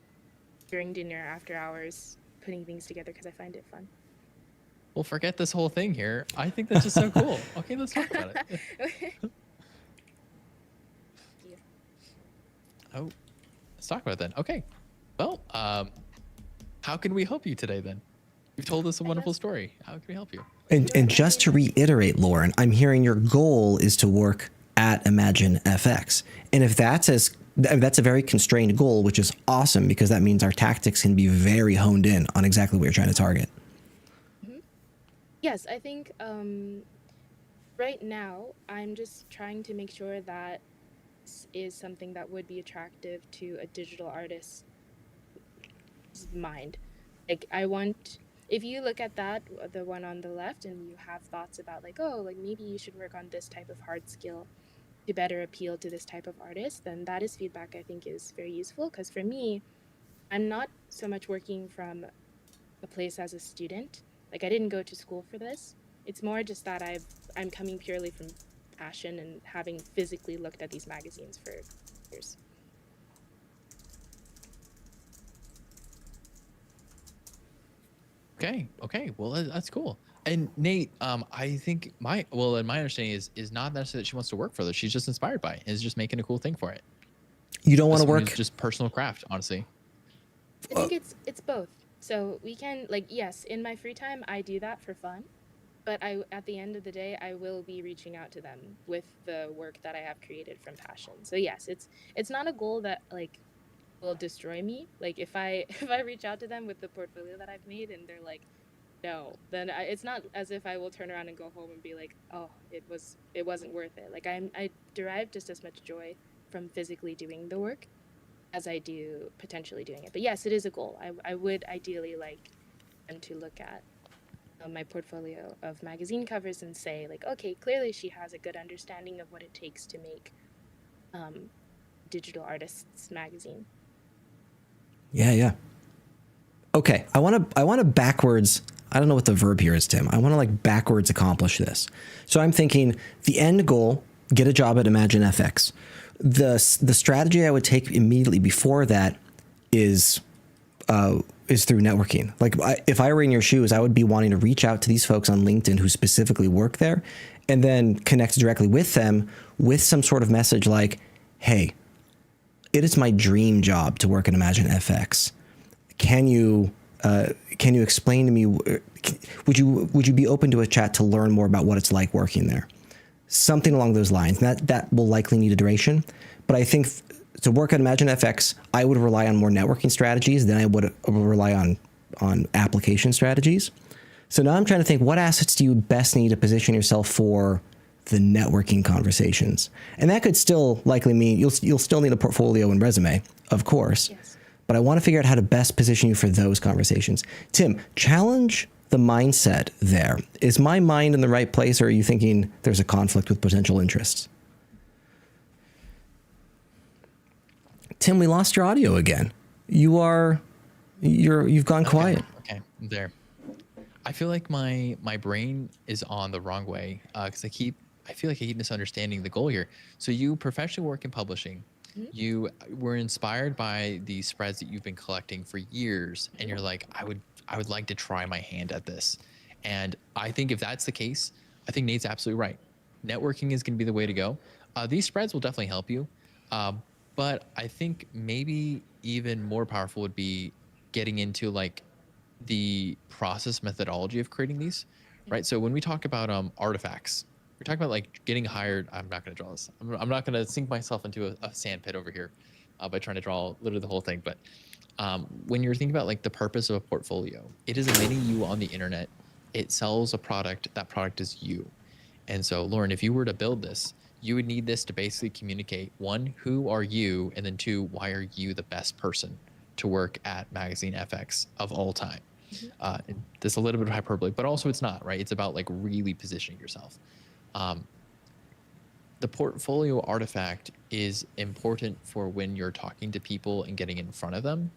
during dinner after hours putting things together because I find it fun. Well, forget this whole thing here. I think that's just so cool. Okay, let's talk about it. Yeah. Oh, let's talk about it then. Okay. Well, how can we help you today then? You've told us a wonderful story. How can we help you? And just to reiterate, Lauren, I'm hearing your goal is to work at Imagine FX. And if that's a very constrained goal, which is awesome because that means our tactics can be very honed in on exactly what you're trying to target. Mm-hmm. Yes, I think right now I'm just trying to make sure that this is something that would be attractive to a digital artist's mind. Like if you look at that, the one on the left, and you have thoughts about like, oh, like maybe you should work on this type of hard skill to better appeal to this type of artist, then that is feedback I think is very useful. Because for me, I'm not so much working from a place as a student. Like I didn't go to school for this. It's more just that I'm coming purely from passion and having physically looked at these magazines for years. Okay. Well, that's cool. And Nate, I think my understanding is not necessarily that she wants to work for this. She's just inspired by it and is just making a cool thing for it. You don't want to Someone work. who's just personal craft, honestly. I think it's both. So we can like, yes, in my free time I do that for fun, but at the end of the day I will be reaching out to them with the work that I have created from passion. So yes, it's not a goal that like will destroy me. Like if I reach out to them with the portfolio that I've made and they're like no, then it's not as if I will turn around and go home and be like, oh, it wasn't worth it. Like I derive just as much joy from physically doing the work. as I do potentially doing it. But yes, it is a goal. I would ideally like them to look at my portfolio of magazine covers and say like, okay, clearly she has a good understanding of what it takes to make digital artists magazine. Yeah. Okay, I want to backwards. I don't know what the verb here is, Tim. I want to like backwards accomplish this. So I'm thinking the end goal: get a job at Imagine FX. The strategy I would take immediately before that is through networking. Like if I were in your shoes, I would be wanting to reach out to these folks on LinkedIn who specifically work there, and then connect directly with them with some sort of message like, "Hey, it is my dream job to work at Imagine FX. Can you explain to me? Would you be open to a chat to learn more about what it's like working there? Something along those lines. That will likely need a duration, but I think to work at Imagine FX, I would rely on more networking strategies than I would rely on application strategies. So now I'm trying to think, what assets do you best need to position yourself for the networking conversations? And that could still likely mean you'll still need a portfolio and resume, of course. Yes. But I want to figure out how to best position you for those conversations. Tim, challenge the mindset there. Is my mind in the right place, or are you thinking there's a conflict with potential interests? Tim, we lost your audio again. You've gone quiet. Okay, I'm there. I feel like my brain is on the wrong way because I feel like I keep misunderstanding the goal here. So you professionally work in publishing. Mm-hmm. You were inspired by the spreads that you've been collecting for years, and you're like, I would like to try my hand at this. And I think if that's the case, I think Nate's absolutely right. Networking is going to be the way to go. These spreads will definitely help you. But I think maybe even more powerful would be getting into like the process methodology of creating these, right? So when we talk about artifacts, we're talking about like getting hired. I'm not going to draw this. I'm not going to sink myself into a sand pit over here by trying to draw literally the whole thing. But when you're thinking about like the purpose of a portfolio, it is a mini you on the internet. It sells a product. That product is you. And so, Lauren, if you were to build this, you would need this to basically communicate, one, who are you? And then two, why are you the best person to work at Magazine FX of all time? Mm-hmm. There's a little bit of hyperbole, but also it's not, right? It's about like really positioning yourself. The portfolio artifact is important for when you're talking to people and getting in front of them,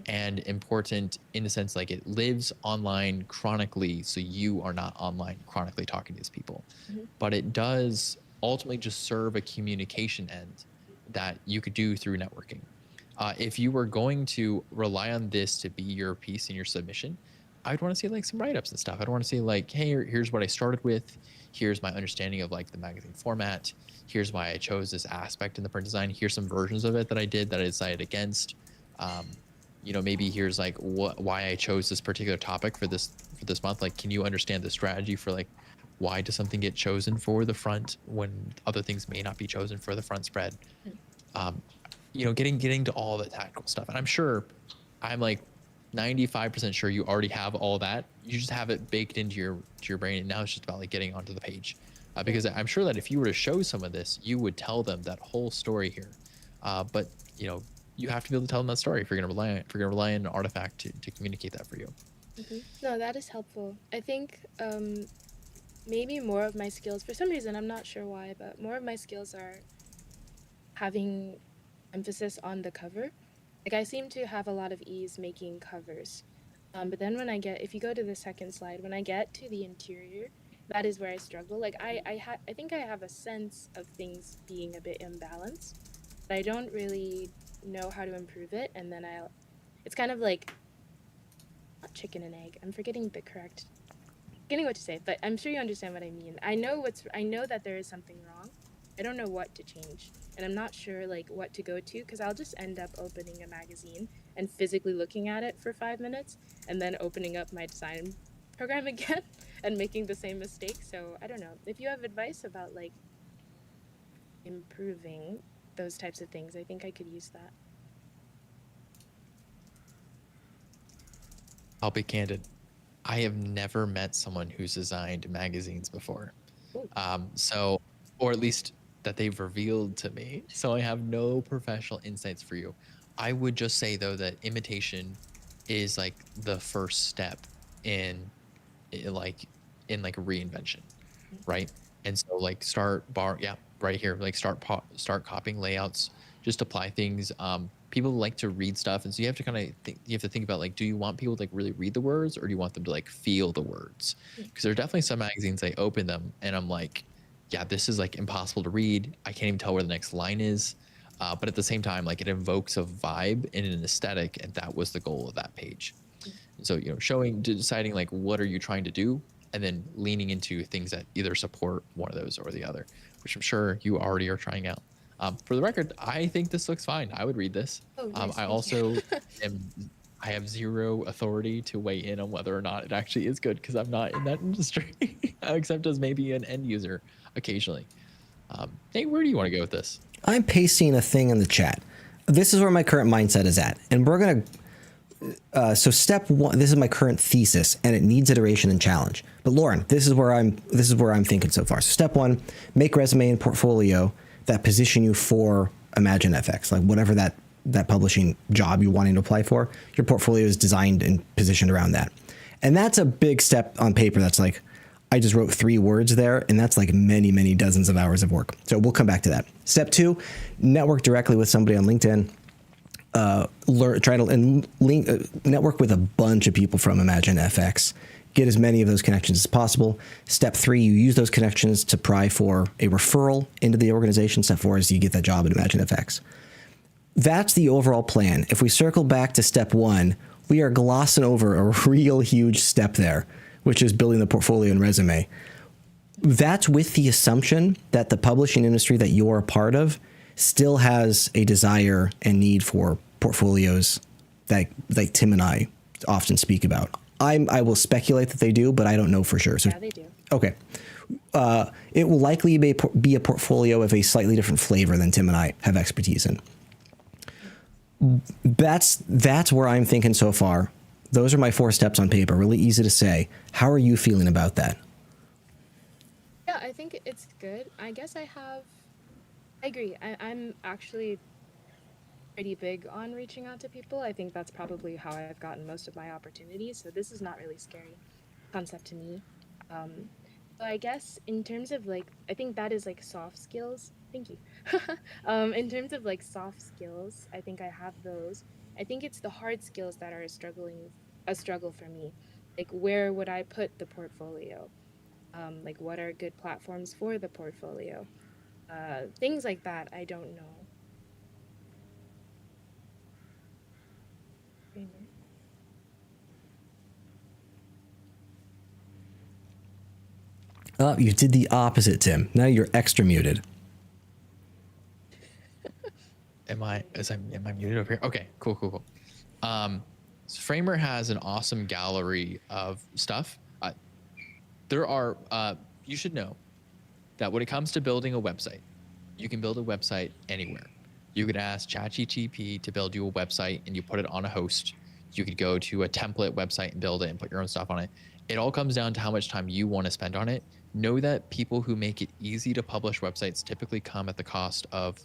and important in a sense like it lives online chronically, so you are not online chronically talking to these people. Mm-hmm. But it does ultimately just serve a communication end that you could do through networking. If you were going to rely on this to be your piece in your submission, I'd want to see like some write-ups and stuff. I'd want to see like, hey, here's what I started with. Here's my understanding of like the magazine format. Here's why I chose this aspect in the print design. Here's some versions of it that I did that I decided against. Maybe here's like why I chose this particular topic for this month. Like, can you understand the strategy for like, why does something get chosen for the front when other things may not be chosen for the front spread? Getting to all the tactical stuff. And I'm sure, I'm like 95% sure you already have all that. You just have it baked into your brain, and now it's just about like getting onto the page. Because I'm sure that if you were to show some of this, you would tell them that whole story here. But you have to be able to tell them that story if you're going to rely on an artifact to communicate that for you. Mm-hmm. No, that is helpful. I think maybe more of my skills, for some reason, I'm not sure why, but more of my skills are having emphasis on the cover. Like I seem to have a lot of ease making covers. But then if you go to the second slide, when I get to the interior, that is where I struggle. Like I think I have a sense of things being a bit imbalanced, but I don't really know how to improve it. And then it's kind of like, not chicken and egg. I'm forgetting what to say, but I'm sure you understand what I mean. I know that there is something wrong. I don't know what to change, and I'm not sure like what to go to, because I'll just end up opening a magazine and physically looking at it for 5 minutes and then opening up my design program again and making the same mistake. So I don't know if you have advice about like improving those types of things. I think I could use that. I'll be candid. I have never met someone who's designed magazines before. Or at least that they've revealed to me. So I have no professional insights for you. I would just say though that imitation is like the first step in like reinvention, right? And so like right here, like start copying layouts, just apply things. People like to read stuff, and so you have to kind of you have to think about like, do you want people to like really read the words, or do you want them to like feel the words? Because there are definitely some magazines I open them and I'm like, yeah, this is like impossible to read. I can't even tell where the next line is. But at the same time, like it evokes a vibe and an aesthetic, and that was the goal of that page. So, you know, deciding like what are you trying to do, and then leaning into things that either support one of those or the other, which I'm sure you already are trying out. For the record, I think this looks fine. I would read this. Oh, nice. I Thank also you. I have zero authority to weigh in on whether or not it actually is good, because I'm not in that industry, except as maybe an end user occasionally. Hey, where do you want to go with this? I'm pasting a thing in the chat. This is where my current mindset is at, and we're gonna. So step one. This is my current thesis, and it needs iteration and challenge. But Lauren, this is where I'm thinking so far. So step one: make resume and portfolio that position you for Imagine FX, like whatever that publishing job you're wanting to apply for. Your portfolio is designed and positioned around that, and that's a big step on paper. That's like, I just wrote 3 words there, and that's like many, many dozens of hours of work. So we'll come back to that. Step 2, network directly with somebody on LinkedIn. Network with a bunch of people from Imagine FX. Get as many of those connections as possible. Step 3, you use those connections to pry for a referral into the organization. Step 4 is you get that job at Imagine FX. That's the overall plan. If we circle back to step 1, we are glossing over a real huge step there, which is building the portfolio and resume. That's with the assumption that the publishing industry that you're a part of still has a desire and need for portfolios that like Tim and I often speak about. I will speculate that they do, but I don't know for sure. So, Yeah, they do. Okay. It will likely be a portfolio of a slightly different flavor than Tim and I have expertise in. That's where I'm thinking so far. Those are my 4 steps on paper. Really easy to say. How are you feeling about that? Yeah, I think it's good. I guess I agree. I'm actually pretty big on reaching out to people. I think that's probably how I've gotten most of my opportunities. So this is not really scary concept to me. So I guess in terms of like, I think that is like soft skills. Thank you. In terms of like soft skills, I think I have those. I think it's the hard skills that are a struggle for me. Like, where would I put the portfolio? Like, what are good platforms for the portfolio? Things like that, I don't know. Oh, you did the opposite, Tim. Now you're extra muted. Am I muted over here? Okay, cool. So Framer has an awesome gallery of stuff. There are, you should know that when it comes to building a website, you can build a website anywhere. You could ask ChatGPT to build you a website and you put it on a host. You could go to a template website and build it and put your own stuff on it. It all comes down to how much time you want to spend on it. Know that people who make it easy to publish websites typically come at the cost of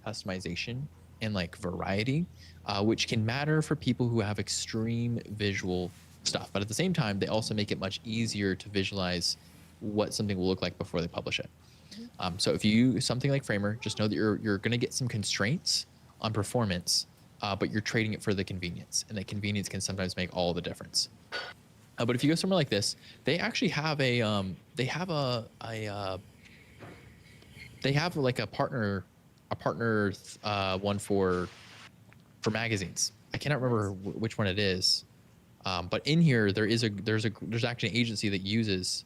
customization and like variety, which can matter for people who have extreme visual stuff. But at the same time, they also make it much easier to visualize what something will look like before they publish it. So if you use something like Framer, just know that you're going to get some constraints on performance, but you're trading it for the convenience, and the convenience can sometimes make all the difference. But if you go somewhere like this, they actually have they have like a partner one for magazines. I cannot remember which one it is, but in here there's actually an agency that uses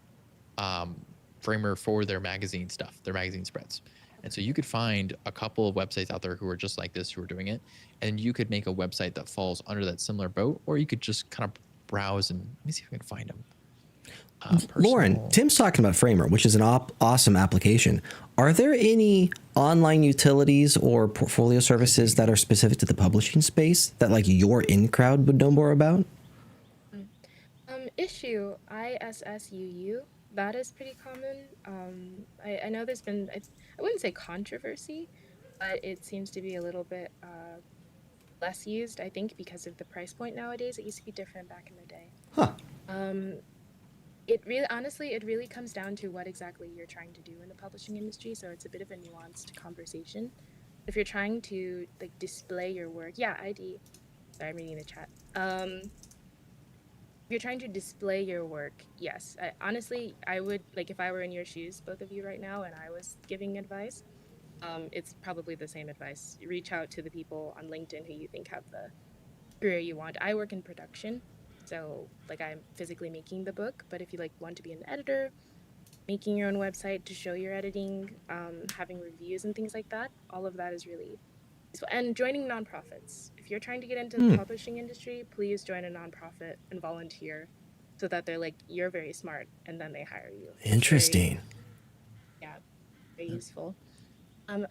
Framer for their magazine stuff, their magazine spreads. And so you could find a couple of websites out there who are just like this, who are doing it, and you could make a website that falls under that similar boat, or you could just kind of browse and let me see if I can find them. Lauren, Tim's talking about Framer, which is an awesome application. Are there any online utilities or portfolio services that are specific to the publishing space that like your in crowd would know more about? Issue ISSUU. That is pretty common. I know there's been, I wouldn't say controversy, but it seems to be a little bit less used, I think, because of the price point nowadays. It used to be different back in the day. Huh. It really, honestly, it really comes down to what exactly you're trying to do in the publishing industry. So it's a bit of a nuanced conversation. If you're trying to like display your work, yeah, ID. Sorry, I'm reading the chat. If you're trying to display your work, yes. Honestly, I would, like, if I were in your shoes, both of you right now, and I was giving advice, it's probably the same advice. Reach out to the people on LinkedIn who you think have the career you want. I work in production, so like I'm physically making the book, but if you like want to be an editor, making your own website to show your editing, having reviews and things like that, all of that is really useful. And joining nonprofits. If you're trying to get into the publishing industry, please join a nonprofit and volunteer so that they're like, you're very smart, and then they hire you. Interesting. Very useful.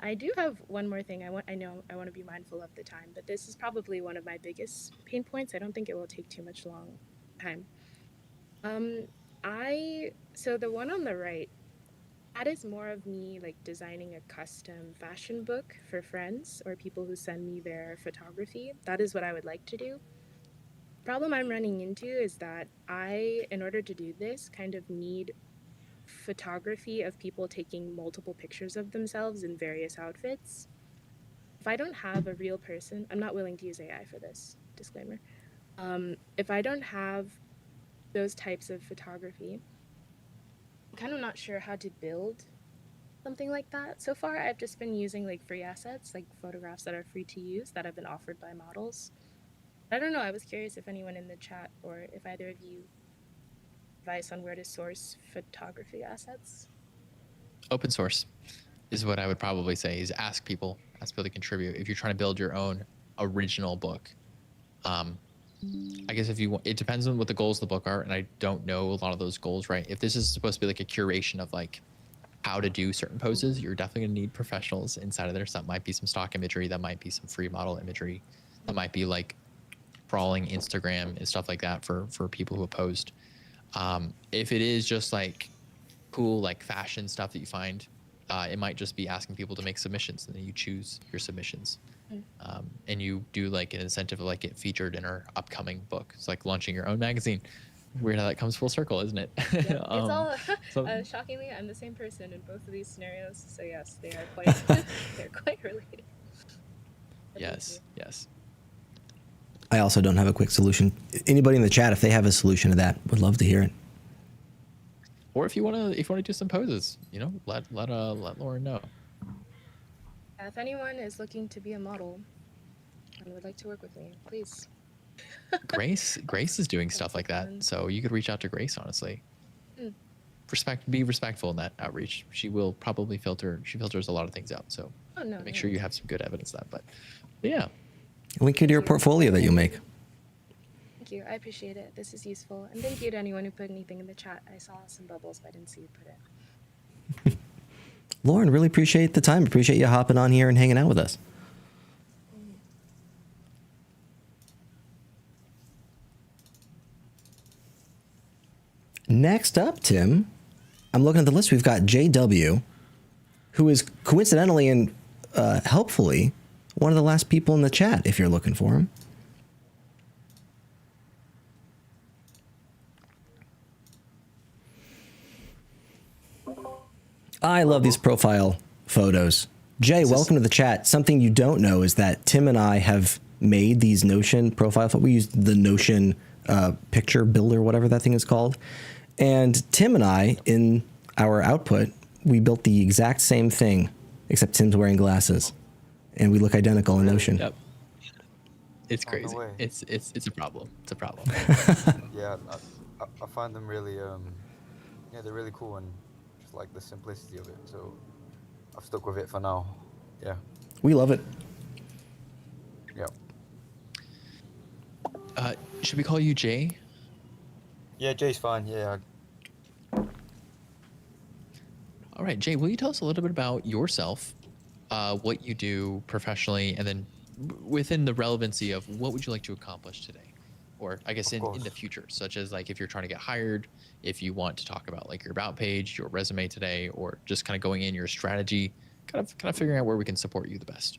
I do have one more thing. I want to be mindful of the time, but this is probably one of my biggest pain points. I don't think it will take too much long time. So the one on the right, that is more of me like designing a custom fashion book for friends or people who send me their photography. That is what I would like to do. Problem I'm running into is that I, in order to do this, kind of need photography of people taking multiple pictures of themselves in various outfits. If I don't have a real person, I'm not willing to use AI for this, disclaimer. If I don't have those types of photography, I'm kind of not sure how to build something like that. So far, I've just been using like free assets, like photographs that are free to use that have been offered by models. I don't know, I was curious if anyone in the chat or if either of you advice on where to source photography assets. Open source is what I would probably say, is ask people to contribute. If you're trying to build your own original book, I guess if you want, it depends on what the goals of the book are. And I don't know a lot of those goals, right? If this is supposed to be like a curation of like how to do certain poses, you're definitely gonna need professionals inside of there. So that might be some stock imagery, that might be some free model imagery, that might be like crawling Instagram and stuff like that for people who have posed. If it is just like cool, like fashion stuff that you find, it might just be asking people to make submissions, and then you choose your submissions. And you do like an incentive to like get featured in our upcoming book. It's like launching your own magazine. Weird how that comes full circle, isn't it? Yeah, it's all shockingly, I'm the same person in both of these scenarios. So yes, they are quite they're quite related. But yes. I also don't have a quick solution. Anybody in the chat, if they have a solution to that, would love to hear it. Or if you wanna do some poses, let Lauren know. If anyone is looking to be a model and would like to work with me, please. Grace is doing stuff like that, so you could reach out to Grace, honestly. Be respectful in that outreach. She will probably filters a lot of things out, so make sure you have some good evidence of that. But yeah, link you to your portfolio that you'll make. Thank you, I appreciate it. This is useful, and thank you to anyone who put anything in the chat. I saw some bubbles, but I didn't see you put it. Lauren, really appreciate the time. Appreciate you hopping on here and hanging out with us. Next up, Tim, I'm looking at the list. We've got JW, who is coincidentally and helpfully one of the last people in the chat, if you're looking for him. I love these profile photos. Jay, welcome to the chat. Something you don't know is that Tim and I have made these Notion profile photos. We use the Notion picture builder, whatever that thing is called. And Tim and I, in our output, we built the exact same thing, except Tim's wearing glasses. And we look identical in Notion. Yep. It's crazy. It's a problem. It's a problem. Yeah, I find them really, they're really cool and just like the simplicity of it. So I've stuck with it for now. Yeah. We love it. Yeah. Should we call you Jay? Yeah, Jay's fine. Yeah. All right, Jay, will you tell us a little bit about yourself, what you do professionally, and then within the relevancy of what would you like to accomplish today? Or I guess in the future, such as like if you're trying to get hired, if you want to talk about like your about page, your resume today, or just kind of going in your strategy, kind of figuring out where we can support you the best.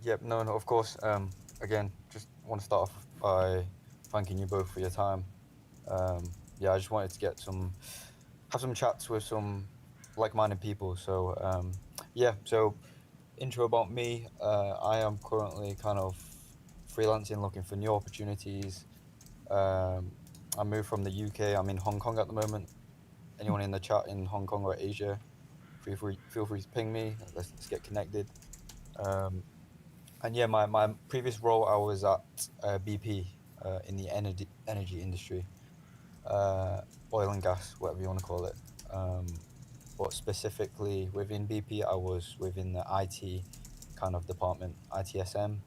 Yep. No, of course. again, just want to start off by thanking you both for your time. Yeah, I just wanted to have some chats with some like-minded people. So yeah, so intro about me. I am currently kind of freelancing, looking for new opportunities. I moved from the UK. I'm in Hong Kong at the moment. Anyone in the chat in Hong Kong or Asia, feel free to ping me. Let's get connected. And yeah, my previous role, I was at BP in the energy industry, oil and gas, whatever you want to call it. But specifically within BP, I was within the IT kind of department, ITSM,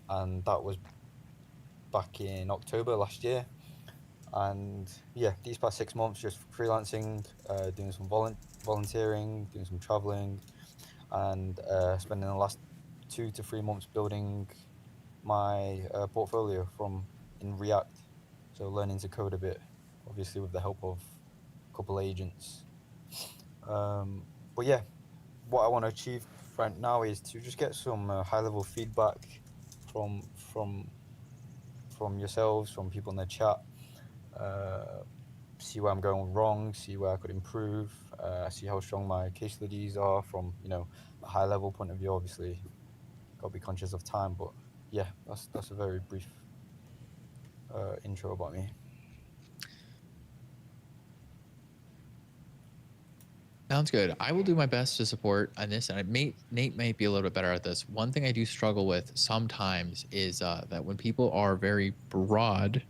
and that was back in October last year. And yeah, these past 6 months, just freelancing, doing some volunteering, doing some traveling, and spending the last 2 to 3 months building my portfolio in React. So learning to code a bit, obviously with the help of a couple agents. But yeah, what I want to achieve right now is to just get some high-level feedback from yourselves, from people in the chat. See where I'm going wrong, see where I could improve, see how strong my case studies are from, a high level point of view. Obviously, got to be conscious of time, but yeah, that's a very brief intro about me. Sounds good. I will do my best to support on this, and Nate may be a little bit better at this. One thing I do struggle with sometimes is that when people are very broad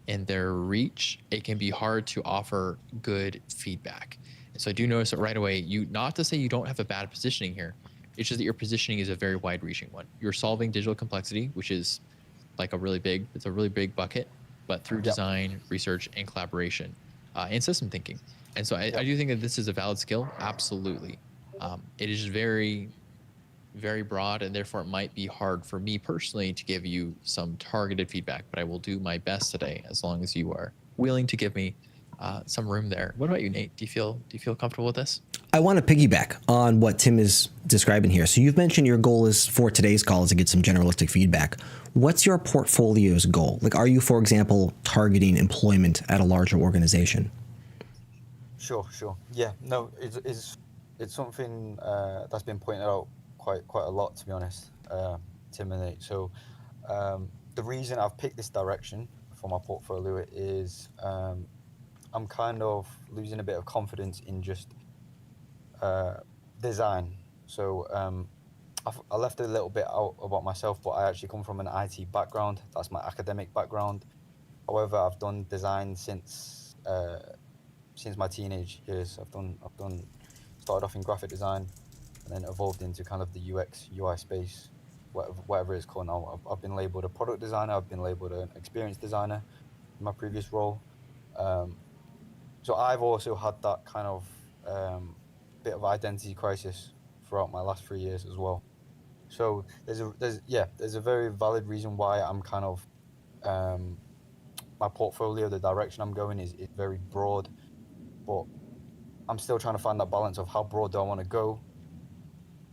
in their reach, it can be hard to offer good feedback. And so I do notice it right away. Not to say you don't have a bad positioning here, it's just that your positioning is a very wide-reaching one. You're solving digital complexity, which is like a really big bucket, but through design, research, and collaboration, and system thinking. And so I do think that this is a valid skill. Absolutely. It is very, very broad, and therefore it might be hard for me personally to give you some targeted feedback, but I will do my best today as long as you are willing to give me some room there. What about you, Nate? Do you feel comfortable with this? I want to piggyback on what Tim is describing here. So you've mentioned your goal is for today's call is to get some generalistic feedback. What's your portfolio's goal? Like, are you, for example, targeting employment at a larger organization? Sure. Yeah, no, it's something that's been pointed out quite a lot, to be honest, Tim and Nate. So the reason I've picked this direction for my portfolio is I'm kind of losing a bit of confidence in just design. So I left a little bit out about myself, but I actually come from an IT background. That's my academic background. However, I've done design since my teenage years. I've started off in graphic design and then evolved into kind of the UX UI space, whatever it's called now. I've been labeled a product designer. I've been labeled an experience designer in my previous role. So I've also had that kind of bit of identity crisis throughout my last 3 years as well. So there's a very valid reason why I'm kind of my portfolio, the direction I'm going is very broad, but I'm still trying to find that balance of how broad do I want to go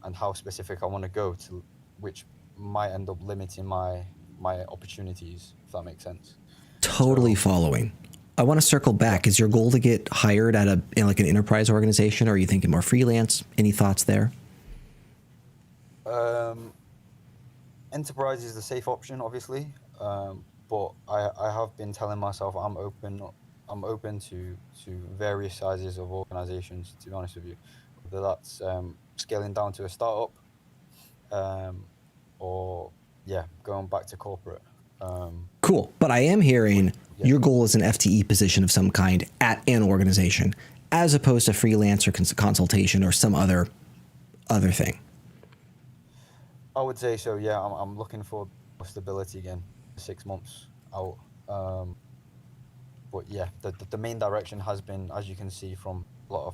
and how specific I want to go to, which might end up limiting my opportunities, if that makes sense. Totally following. I want to circle back. Is your goal to get hired at an enterprise organization, or are you thinking more freelance? Any thoughts there? Enterprise is the safe option, obviously, but I have been telling myself I'm open to various sizes of organizations, to be honest with you, whether that's scaling down to a startup or going back to corporate. Cool. But I am hearing your goal is an FTE position of some kind at an organization, as opposed to freelance or consultation or some other thing. I would say so. Yeah, I'm looking for stability again. 6 months out. But yeah, the main direction has been, as you can see from a lot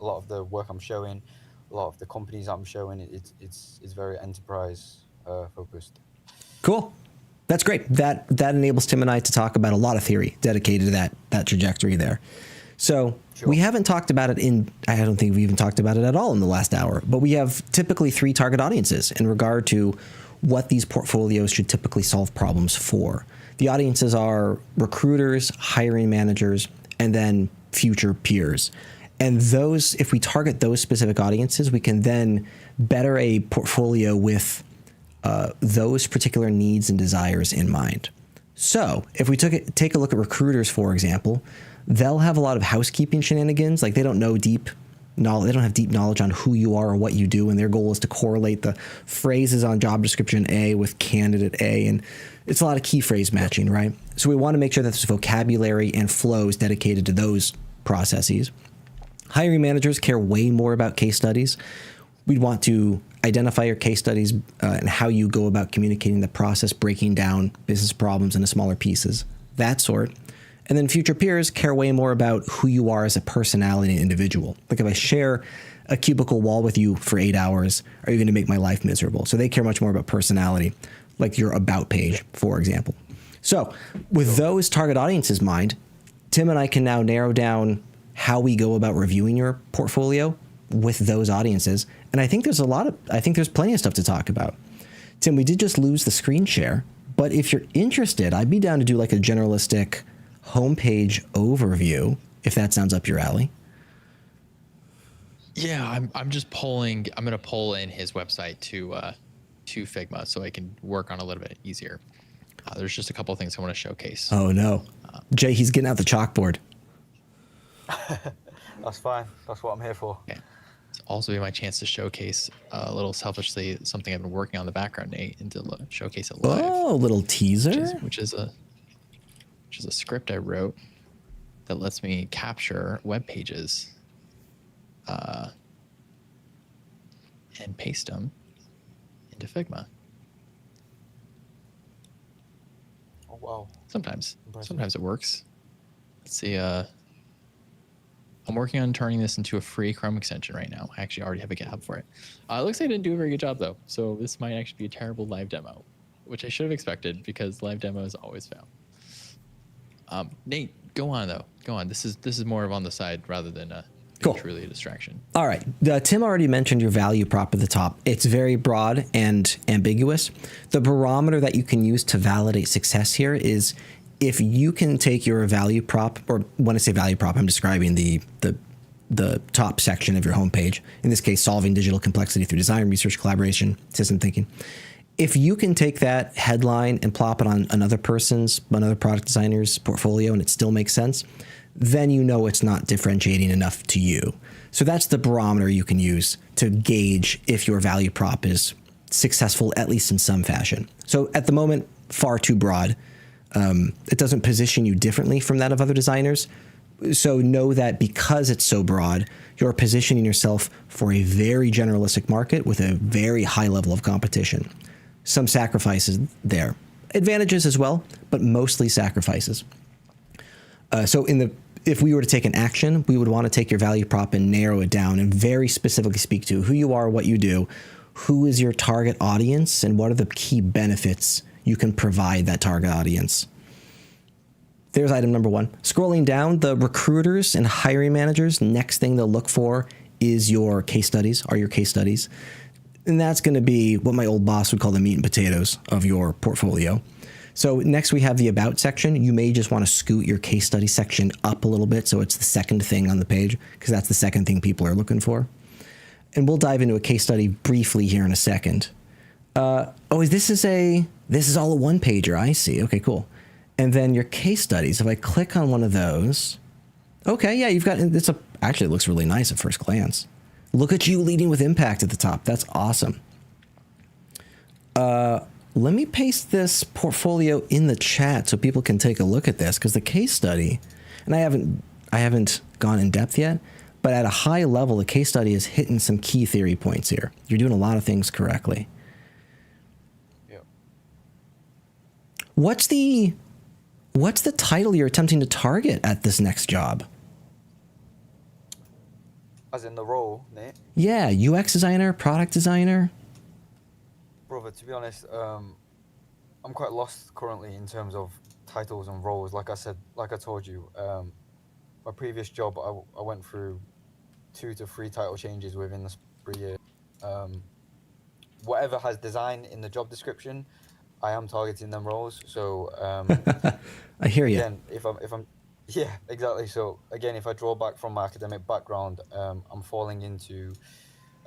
of the work I'm showing, a lot of the companies I'm showing, it's very enterprise focused. Cool. That's great. That enables Tim and I to talk about a lot of theory dedicated to that trajectory there. So we haven't talked about it I don't think we even talked about it at all in the last hour, but we have typically 3 target audiences in regard to what these portfolios should typically solve problems for. The audiences are recruiters, hiring managers, and then future peers. And those, if we target those specific audiences, we can then better a portfolio with those particular needs and desires in mind. So if we take a look at recruiters, for example, they'll have a lot of housekeeping shenanigans. Like they don't have deep knowledge on who you are or what you do, and their goal is to correlate the phrases on job description A with candidate A, and it's a lot of key phrase matching, right? So we want to make sure that there's vocabulary and flows dedicated to those processes. Hiring managers care way more about case studies. We'd want to identify your case studies and how you go about communicating the process, breaking down business problems into smaller pieces, that sort. And then future peers care way more about who you are as a personality and individual. Like if I share a cubicle wall with you for 8 hours, are you going to make my life miserable? So they care much more about personality, like your about page, for example. So with those target audiences in mind, Tim and I can now narrow down how we go about reviewing your portfolio with those audiences. And I think there's plenty of stuff to talk about. Tim, we did just lose the screen share, but if you're interested, I'd be down to do like a generalistic homepage overview, if that sounds up your alley. Yeah, I'm just pulling. I'm going to pull in his website to Figma so I can work on a little bit easier. There's just a couple of things I want to showcase. Oh no, Jay, he's getting out the chalkboard. That's fine. That's what I'm here for. Okay. It's also be my chance to showcase a little selfishly something I've been working on in the background, Nate, and to showcase it live. Oh, a little teaser. Which is a script I wrote that lets me capture web pages and paste them into Figma. Oh wow. Sometimes Impressive. it works. Let's see. I'm working on turning this into a free Chrome extension right now. I actually already have a GitHub for it. It looks like I didn't do a very good job though. So this might actually be a terrible live demo, which I should have expected because live demos always fail. Nate, go on though. Go on. This is more of on the side rather than Cool. truly a distraction. All right. Tim already mentioned your value prop at the top. It's very broad and ambiguous. The barometer that you can use to validate success here is if you can take your value prop, or when I say value prop, I'm describing the top section of your homepage. In this case, solving digital complexity through design, research, collaboration, system thinking. If you can take that headline and plop it on another product designer's portfolio and it still makes sense, then you know it's not differentiating enough to you. So that's the barometer you can use to gauge if your value prop is successful, at least in some fashion. So at the moment, far too broad. It doesn't position you differently from that of other designers. So know that because it's so broad, you're positioning yourself for a very generalistic market with a very high level of competition. Some sacrifices there. Advantages as well, but mostly sacrifices. So if we were to take an action, we would want to take your value prop and narrow it down and very specifically speak to who you are, what you do, who is your target audience, and what are the key benefits you can provide that target audience. There's item number one. Scrolling down, the recruiters and hiring managers, next thing they'll look for is your case studies, And that's going to be what my old boss would call the meat and potatoes of your portfolio. So next we have the about section. You may just want to scoot your case study section up a little bit so it's the second thing on the page, because that's the second thing people are looking for. And we'll dive into a case study briefly here in a second. This is all a one pager. I see. Okay, cool. And then your case studies, if I click on one of those, okay, yeah, actually it looks really nice at first glance. Look at you leading with impact at the top. That's awesome. Let me paste this portfolio in the chat so people can take a look at this, because the case study, and I haven't gone in depth yet, but at a high level, the case study is hitting some key theory points here. You're doing a lot of things correctly. Yep. What's the title you're attempting to target at this next job? As in the role, Nate? Yeah, UX designer, product designer. Brother, to be honest, I'm quite lost currently in terms of titles and roles. Like I told you, my previous job, I went through 2 to 3 title changes within the 3 years. whatever has design in the job description, I am targeting them roles. So I hear you. again, if I'm yeah, exactly. So again, if I draw back from my academic background, I'm falling into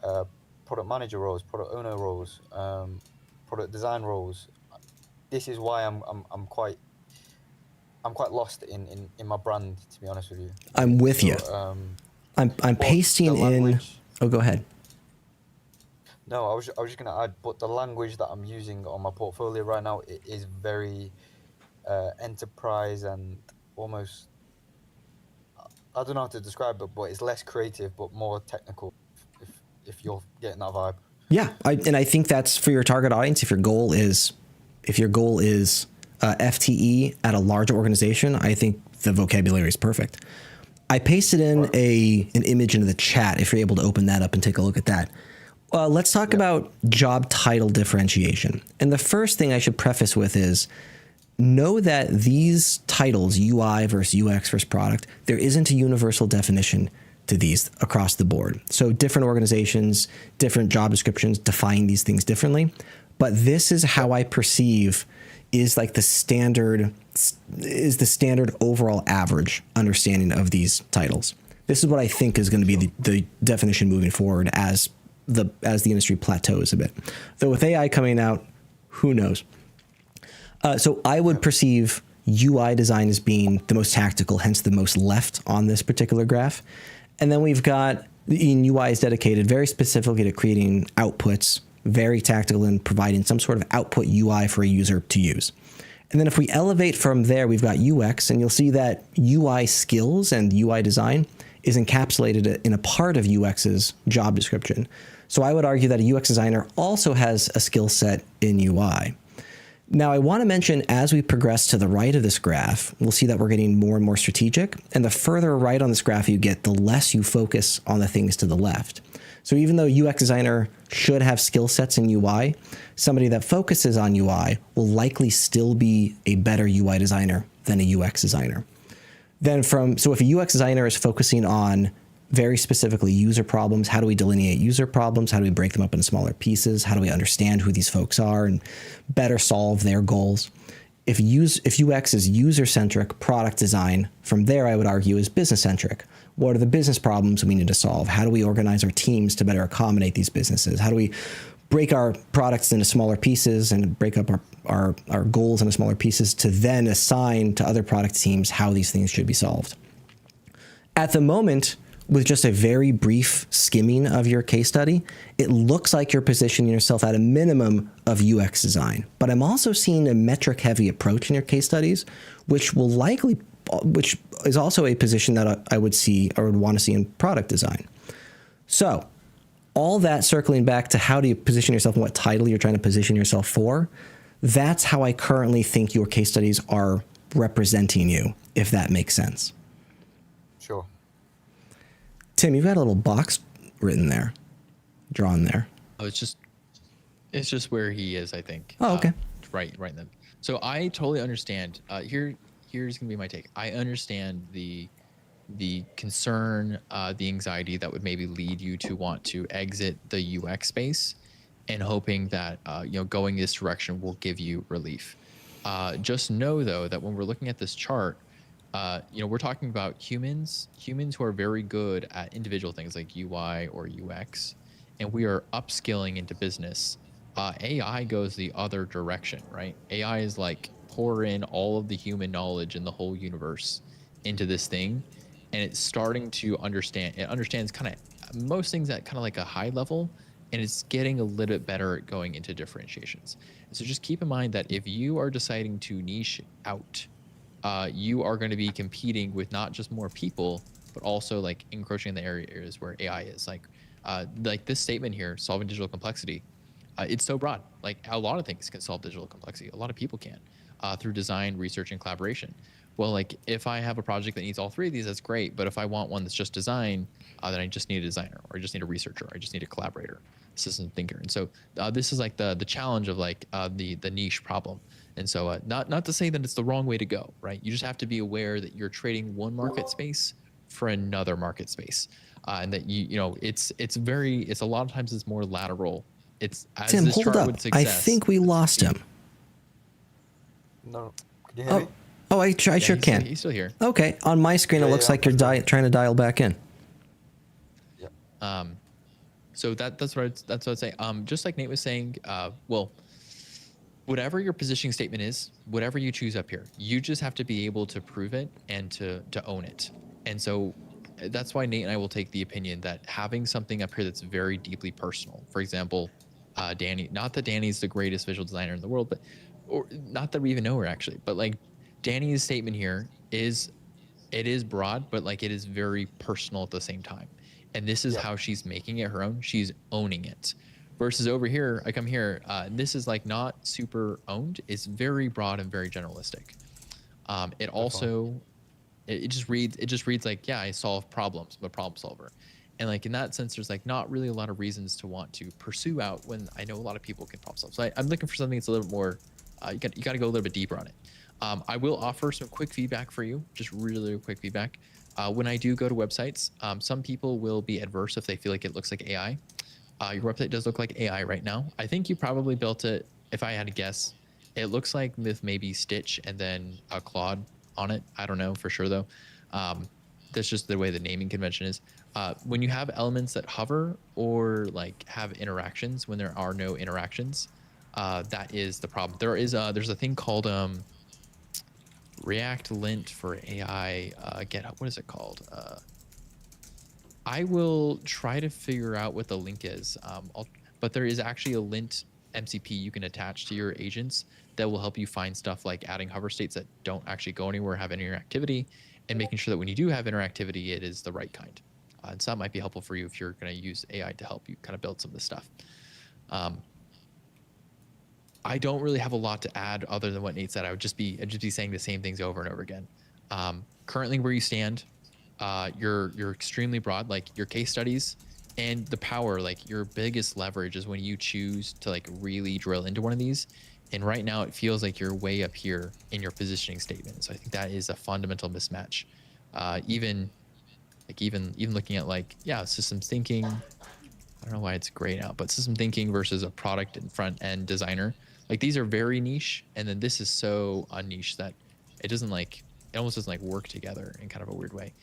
product manager roles, product owner roles, product design roles. This is why I'm quite lost in my brand, to be honest with you. I'm with So, you. I'm but pasting the in. language, Oh, go ahead. no, I was just gonna add, but the language that I'm using on my portfolio right now is very enterprise and almost, I don't know how to describe it, but it's less creative but more technical. If you're getting that vibe. Yeah, and I think that's for your target audience. If your goal is FTE at a large organization, I think the vocabulary is perfect. I pasted in an image into the chat if you're able to open that up and take a look at that. Let's talk about job title differentiation. And the first thing I should preface with is know that these titles, UI versus UX versus product, there isn't a universal definition to these across the board. So different organizations, different job descriptions define these things differently. But this is how I perceive is like the standard overall average understanding of these titles. This is what I think is going to be the definition moving forward as the industry plateaus a bit. Though with AI coming out, who knows? So I would perceive UI design as being the most tactical, hence the most left on this particular graph. And then we've got UI is dedicated very specifically to creating outputs, very tactical in providing some sort of output UI for a user to use. And then if we elevate from there, we've got UX, and you'll see that UI skills and UI design is encapsulated in a part of UX's job description. So I would argue that a UX designer also has a skill set in UI. Now, I want to mention as we progress to the right of this graph, we'll see that we're getting more and more strategic. And the further right on this graph you get, the less you focus on the things to the left. So even though UX designer should have skill sets in UI, somebody that focuses on UI will likely still be a better UI designer than a UX designer. So if a UX designer is focusing on very specifically user problems, how do we delineate user problems? How do we break them up into smaller pieces? How do we understand who these folks are and better solve their goals? If UX is user-centric, product design, from there I would argue is business-centric. What are the business problems we need to solve? How do we organize our teams to better accommodate these businesses? How do we break our products into smaller pieces and break up our goals into smaller pieces to then assign to other product teams how these things should be solved? At the moment, with just a very brief skimming of your case study, it looks like you're positioning yourself at a minimum of UX design. But I'm also seeing a metric-heavy approach in your case studies, which is also a position that I would see or would want to see in product design. So all that circling back to how do you position yourself and what title you're trying to position yourself for, that's how I currently think your case studies are representing you, if that makes sense. Sure. Tim, you've got a little box written there, drawn there. Oh, it's just where he is, I think. Oh, okay. Right in them. So I totally understand. Here's gonna be my take. I understand the concern, the anxiety that would maybe lead you to want to exit the UX space, and hoping that going this direction will give you relief. Just know though that when we're looking at this chart, we're talking about humans who are very good at individual things like UI or UX, and we are upskilling into business. AI goes the other direction, right? AI is like pour in all of the human knowledge in the whole universe into this thing, and it's starting to understand. It understands kind of most things at kind of like a high level, and it's getting a little bit better at going into differentiations. So just keep in mind that if you are deciding to niche out, you are going to be competing with not just more people, but also like encroaching in the areas where AI is. Like this statement here, solving digital complexity. It's so broad. Like a lot of things can solve digital complexity. A lot of people can through design, research, and collaboration. Well, like if I have a project that needs all three of these, that's great. But if I want one that's just design, then I just need a designer, or I just need a researcher, or I just need a collaborator, system thinker. And so this is like the challenge of like the niche problem. And so not to say that it's the wrong way to go, right? You just have to be aware that you're trading one market space for another market space, and that it's a lot of times it's more lateral it's as Tim, this hold chart up. would suggest. I think we lost him. No, can you hear me? Oh, I sure he's can. he's still here. Okay, on my screen, it Yeah, looks yeah, like you're that's fine. trying to dial back in. Yeah. So that's what I'd say. Just like Nate was saying, well, whatever your positioning statement is, whatever you choose up here, you just have to be able to prove it and to own it. And so that's why Nate and I will take the opinion that having something up here that's very deeply personal, for example, Danny, not that Danny's the greatest visual designer in the world, but, or not that we even know her actually, but like Danny's statement here is, it is broad, but like it is very personal at the same time. And this is Yep. how she's making it her own. She's owning it. Versus over here, I come here, this is like not super owned. It's very broad and very generalistic. It also, it just reads like, yeah, I solve problems. I'm a problem solver. And like in that sense, there's like not really a lot of reasons to want to pursue out when I know a lot of people can problem solve. So I'm looking for something that's a little bit more, you got to go a little bit deeper on it. I will offer some quick feedback for you, just really quick feedback. When I do go to websites, some people will be adverse if they feel like it looks like AI. Your website does look like AI right now. I think you probably built it, if I had to guess, it looks like with maybe Stitch and then a Claude on it. I don't know for sure though. That's just the way the naming convention is. When you have elements that hover or like have interactions when there are no interactions, that is the problem. There's a thing called React Lint for AI. What is it called? I will try to figure out what the link is. But there is actually a lint MCP you can attach to your agents that will help you find stuff like adding hover states that don't actually go anywhere, have any interactivity, and making sure that when you do have interactivity, it is the right kind. And so that might be helpful for you if you're going to use AI to help you kind of build some of this stuff. I don't really have a lot to add other than what Nate said. I'd just be saying the same things over and over again. Currently, where you stand, you're extremely broad. Like your case studies and the power, like your biggest leverage is when you choose to like really drill into one of these. And right now, it feels like you're way up here in your positioning statement. So I think that is a fundamental mismatch. Even looking at like systems thinking. I don't know why it's gray now, but system thinking versus a product and front end designer. Like these are very niche, and then this is so unniche that it almost doesn't like work together in kind of a weird way.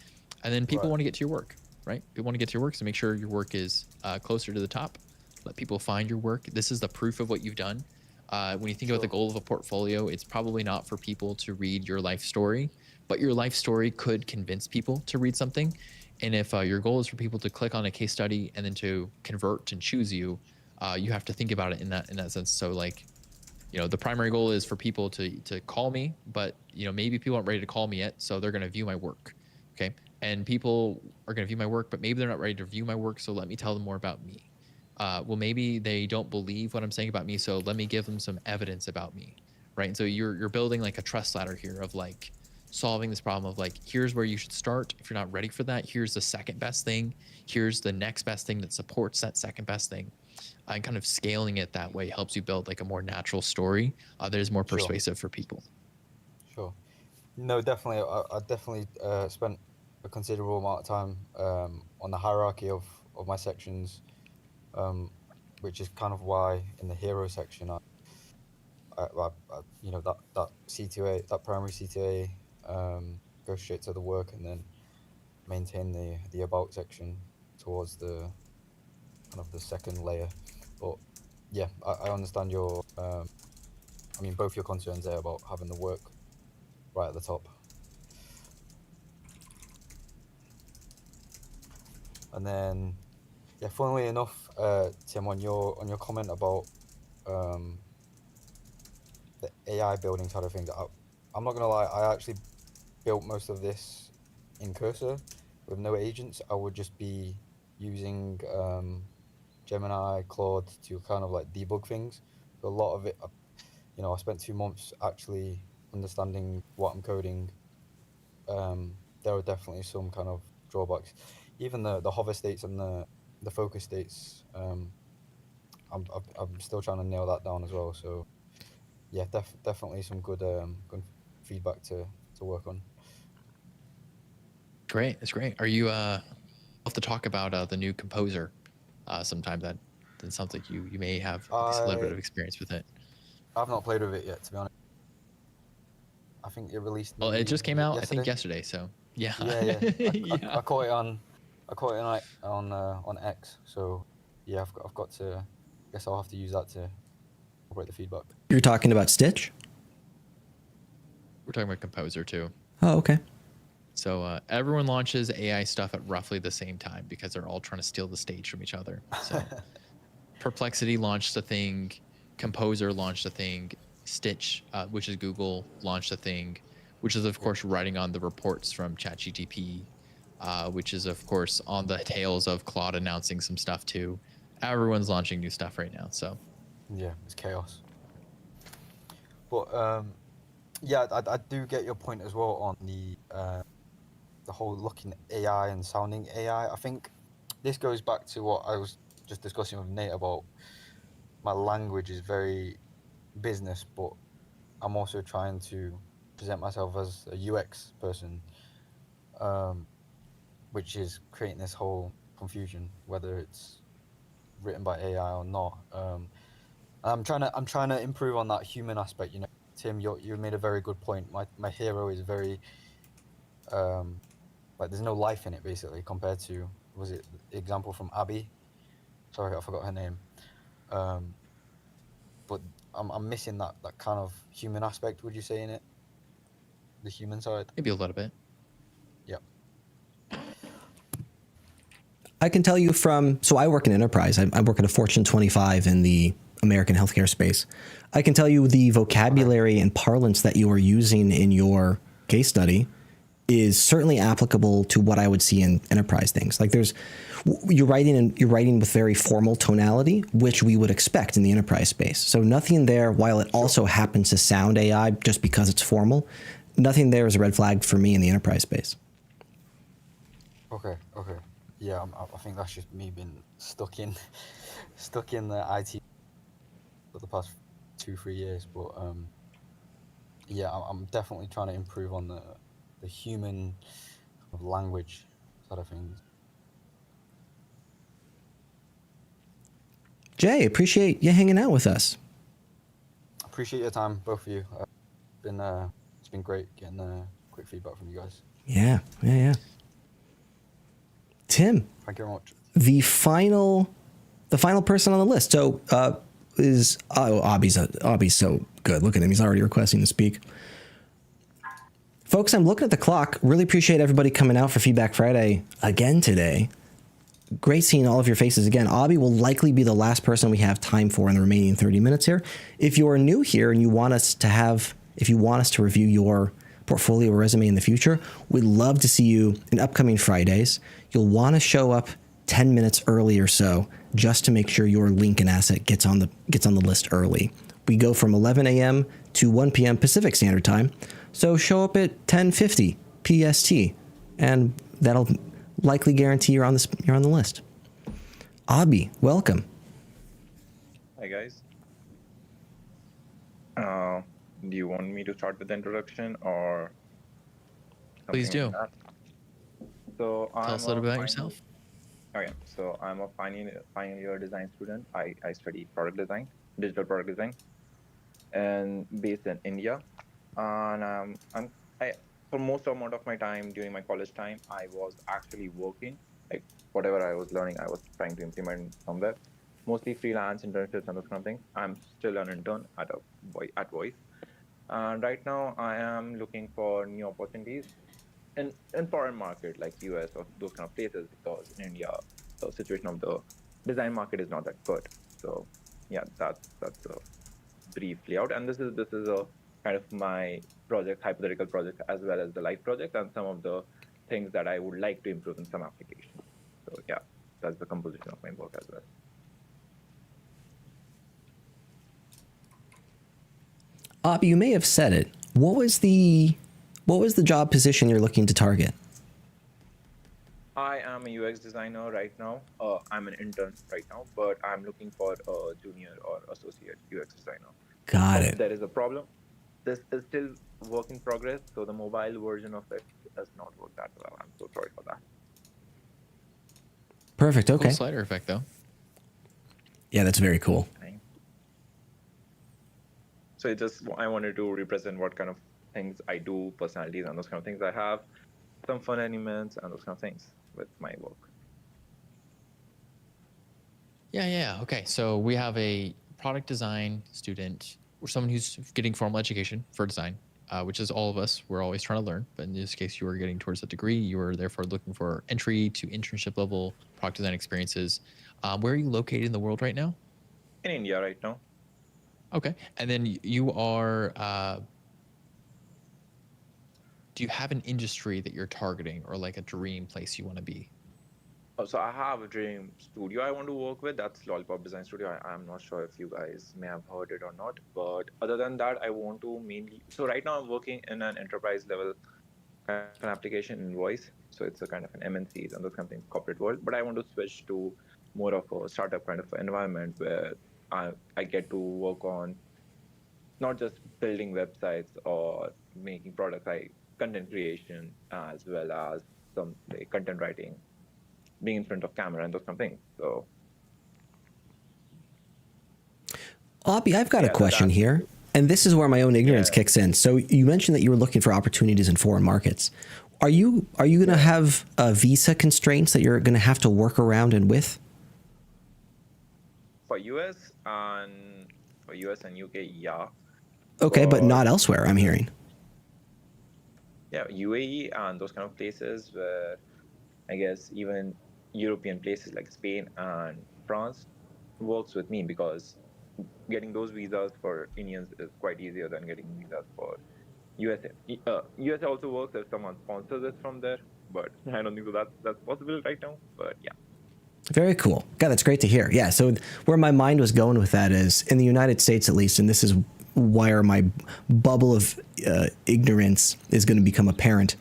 And then people want to get to your work, right? People want to get to your work, so make sure your work is closer to the top. Let people find your work. This is the proof of what you've done. When you think about the goal of a portfolio, it's probably not for people to read your life story, but your life story could convince people to read something. And if your goal is for people to click on a case study and then to convert and choose you, you have to think about it in that sense. So like, the primary goal is for people to call me, but maybe people aren't ready to call me yet, so they're going to view my work. Okay. And people are going to view my work, but maybe they're not ready to view my work. So let me tell them more about me. Well, maybe they don't believe what I'm saying about me. So let me give them some evidence about me. Right. And so you're building like a trust ladder here of like solving this problem of like, here's where you should start. If you're not ready for that, here's the second best thing. Here's the next best thing that supports that second best thing. And kind of scaling it that way helps you build like a more natural story that is more persuasive for people. Sure. No, definitely. I definitely spent a considerable amount of time on the hierarchy of my sections, which is kind of why in the hero section, that C2A, that primary C2A, go straight to the work and then maintain the about section towards the kind of the second layer. But yeah, I understand both your concerns there about having the work right at the top. And then, yeah, funnily enough, Tim, on your comment about the AI building side of things, I'm not gonna lie, I actually built most of this in Cursor with no agents. I would just be using Gemini, Claude to kind of like debug things. So a lot of it, I spent 2 months actually understanding what I'm coding. There are definitely some kind of drawbacks. Even the hover states and the focus states, I'm still trying to nail that down as well. So yeah, definitely some good feedback to work on. Great. That's great. Are you, we'll have to talk about the new composer sometime, that and it sounds like you may have at least a little bit of experience with it. I've not played with it yet, to be honest. I think it released. Well, it just came out, yesterday? I think, yesterday. So yeah. Yeah. Yeah. I caught it on X. So yeah, I've got to. I guess I'll have to use that to incorporate the feedback. You're talking about Stitch? We're talking about Composer too. Oh, okay. So everyone launches AI stuff at roughly the same time because they're all trying to steal the stage from each other. So Perplexity launched a thing, Composer launched a thing, Stitch, which is Google, launched a thing, which is of course writing on the reports from ChatGPT, which is of course on the tails of Claude announcing some stuff too. Everyone's launching new stuff right now. So yeah, it's chaos. But yeah, I do get your point as well on the whole looking at AI and sounding AI. I think this goes back to what I was just discussing with Nate about my language is very business, but I'm also trying to present myself as a UX person, which is creating this whole confusion, whether it's written by AI or not. I'm trying to improve on that human aspect. You know, Tim, you made a very good point. My hero is very like there's no life in it basically compared to, was it the example from Abby? Sorry, I forgot her name. But I'm missing that kind of human aspect, would you say, in it? The human side? maybe a little bit. Yep. I can tell you so I work in enterprise. I work at a Fortune 25 in the American healthcare space. I can tell you the vocabulary and parlance that you are using in your case study is certainly applicable to what I would see in enterprise things. Like you're writing with very formal tonality, which we would expect in the enterprise space. So nothing there, while it also happens to sound AI just because it's formal, nothing there is a red flag for me in the enterprise space. Okay. Yeah, I think that's just me being stuck in the IT for the past 2-3 years. But yeah, I'm definitely trying to improve on the human of language side of things. Jay, appreciate you hanging out with us. Appreciate your time, both of you. It's been great getting quick feedback from you guys. Yeah. Tim, Thank you very much. the final person on the list. So Abby's so good. Look at him; he's already requesting to speak. Folks, I'm looking at the clock. Really appreciate everybody coming out for Feedback Friday again today. Great seeing all of your faces again. Abby will likely be the last person we have time for in the remaining 30 minutes here. If you are new here and you want us to review your portfolio or resume in the future, we'd love to see you in upcoming Fridays. You'll want to show up 10 minutes early or so just to make sure your link and asset gets on the list early. We go from 11 a.m. to 1 p.m. Pacific Standard Time. So show up at 10:50 PST, and that'll likely guarantee you're on the list. Abby, welcome. Hi guys. Do you want me to start with the introduction or? Please do. Like that? So Tell us a little bit about yourself. Okay, so I'm a final year design student. I study product design, digital product design, and based in India. And for most amount of my time during my college time, I was actually working. Like whatever I was learning, I was trying to implement somewhere. Mostly freelance internships and those kind of things. I'm still an intern at Voice. And right now, I am looking for new opportunities in foreign market like US or those kind of places, because in India, the situation of the design market is not that good. So yeah, that's a brief layout. And this is a kind of my project, hypothetical project, as well as the live project, and some of the things that I would like to improve in some applications. So yeah, that's the composition of my work as well. Abby, you may have said it. What was the job position you're looking to target? I am a UX designer right now. I'm an intern right now, but I'm looking for a junior or associate UX designer. Got it. There is a problem. This is still work in progress, so the mobile version of it does not work that well. I'm so sorry for that. Perfect. Okay. Cool slider effect though. Yeah, that's very cool. So I wanted to represent what kind of things I do, personalities, and those kind of things. I have some fun elements and those kind of things with my work. Yeah. Okay. So we have a product design student or someone who's getting formal education for design, which is all of us. We're always trying to learn. But in this case, you are getting towards a degree. You are therefore looking for entry to internship level product design experiences. Where are you located in the world right now? In India right now. Okay. And then you are, do you have an industry that you're targeting or like a dream place you want to be? So I have a dream studio I want to work with. That's Lollipop Design Studio. I'm not sure if you guys may have heard it or not. But other than that, I want to mainly. So right now I'm working in an enterprise level kind of an application in voice. So it's a kind of an MNCs and those kind of things, corporate world. But I want to switch to more of a startup kind of environment where I get to work on not just building websites or making products, content creation as well as some content writing, being in front of camera and those kind of things. So, Abby, I've got a question here, and this is where my own ignorance kicks in. So you mentioned that you were looking for opportunities in foreign markets. Are you going to have visa constraints that you're going to have to work around and with? For US and UK, yeah. Okay, but not elsewhere, I'm hearing. Yeah, UAE and those kind of places where I guess even European places like Spain and France works with me because getting those visas for Indians is quite easier than getting visas for USA. USA also works if someone sponsors it from there, but I don't think that's possible right now. But yeah. Very cool. God, that's great to hear. Yeah. So where my mind was going with that is in the United States, at least, and this is where my bubble of ignorance is going to become apparent.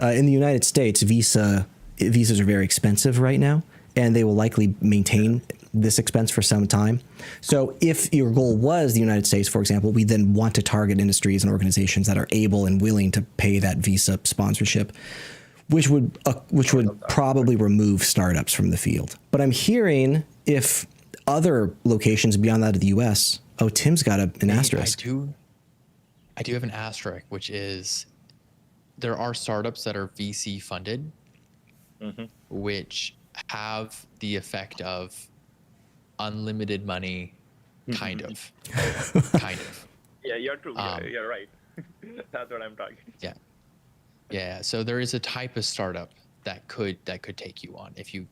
In the United States, visas are very expensive right now, and they will likely maintain this expense for some time. So if your goal was the United States, for example, we then want to target industries and organizations that are able and willing to pay that visa sponsorship, which would probably remove startups from the field. But I'm hearing if other locations beyond that of the U.S., oh, Tim's got an asterisk. I do have an asterisk, which is there are startups that are VC funded, which have the effect of unlimited money, kind of. Yeah, you're true. You're right. That's what I'm talking. Yeah. So there is a type of startup that could take you on if you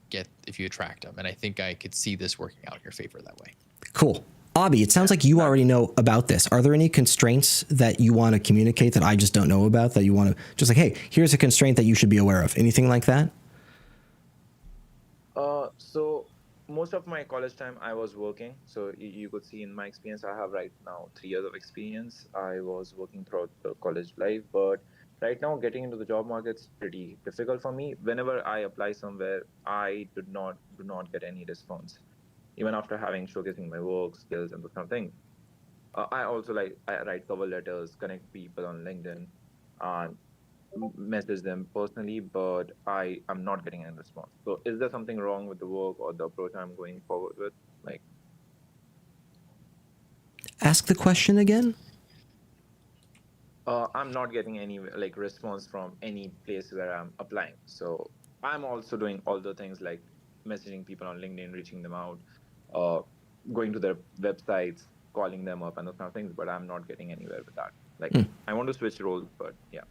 attract them, and I think I could see this working out in your favor that way. Cool. Abby, it sounds like you already know about this. Are there any constraints that you want to communicate that I just don't know about that you want to just like, hey, here's a constraint that you should be aware of? Anything like that? So most of my college time I was working. So you could see in my experience, I have right now 3 years of experience. I was working throughout the college life, but right now getting into the job market is pretty difficult for me. Whenever I apply somewhere, I do not get any response, even after showcasing my work skills and those kind of things. I also I write cover letters, connect people on LinkedIn, and message them personally, but I'm not getting any response. So is there something wrong with the work or the approach I'm going forward with? Ask the question again. I'm not getting any response from any place where I'm applying. So I'm also doing all the things like messaging people on LinkedIn, reaching them out, going to their websites, calling them up and those kind of things, but I'm not getting anywhere with that. I want to switch roles, but yeah.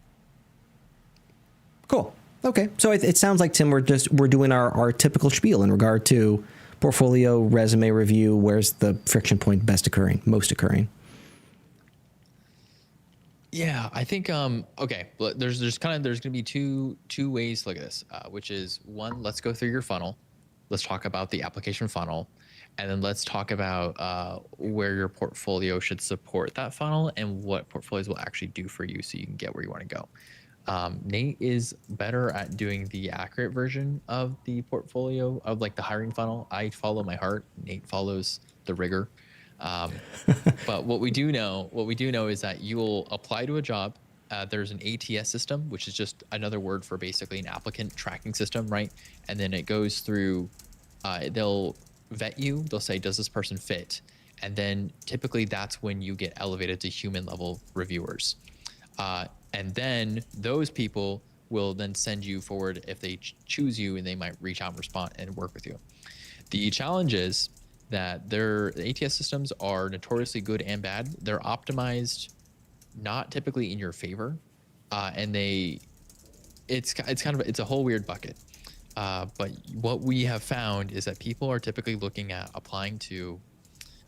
Cool. Okay. So it sounds like, Tim, we're doing our typical spiel in regard to portfolio, resume review. Where's the friction point most occurring? Yeah, I think okay. There's going to be two ways to look at this, which is one, let's go through your funnel. Let's talk about the application funnel, and then let's talk about where your portfolio should support that funnel and what portfolios will actually do for you so you can get where you want to go. Nate is better at doing the accurate version of the portfolio of the hiring funnel. I follow my heart. Nate follows the rigor. But what we do know is that you will apply to a job. There's an ATS system, which is just another word for basically an applicant tracking system, right? And then it goes through, they'll vet you. They'll say, does this person fit? And then typically that's when you get elevated to human level reviewers. And then those people will then send you forward if they choose you, and they might reach out and respond and work with you. The challenge is that the ATS systems are notoriously good and bad. They're optimized not typically in your favor, and it's a whole weird bucket. But what we have found is that people are typically looking at applying to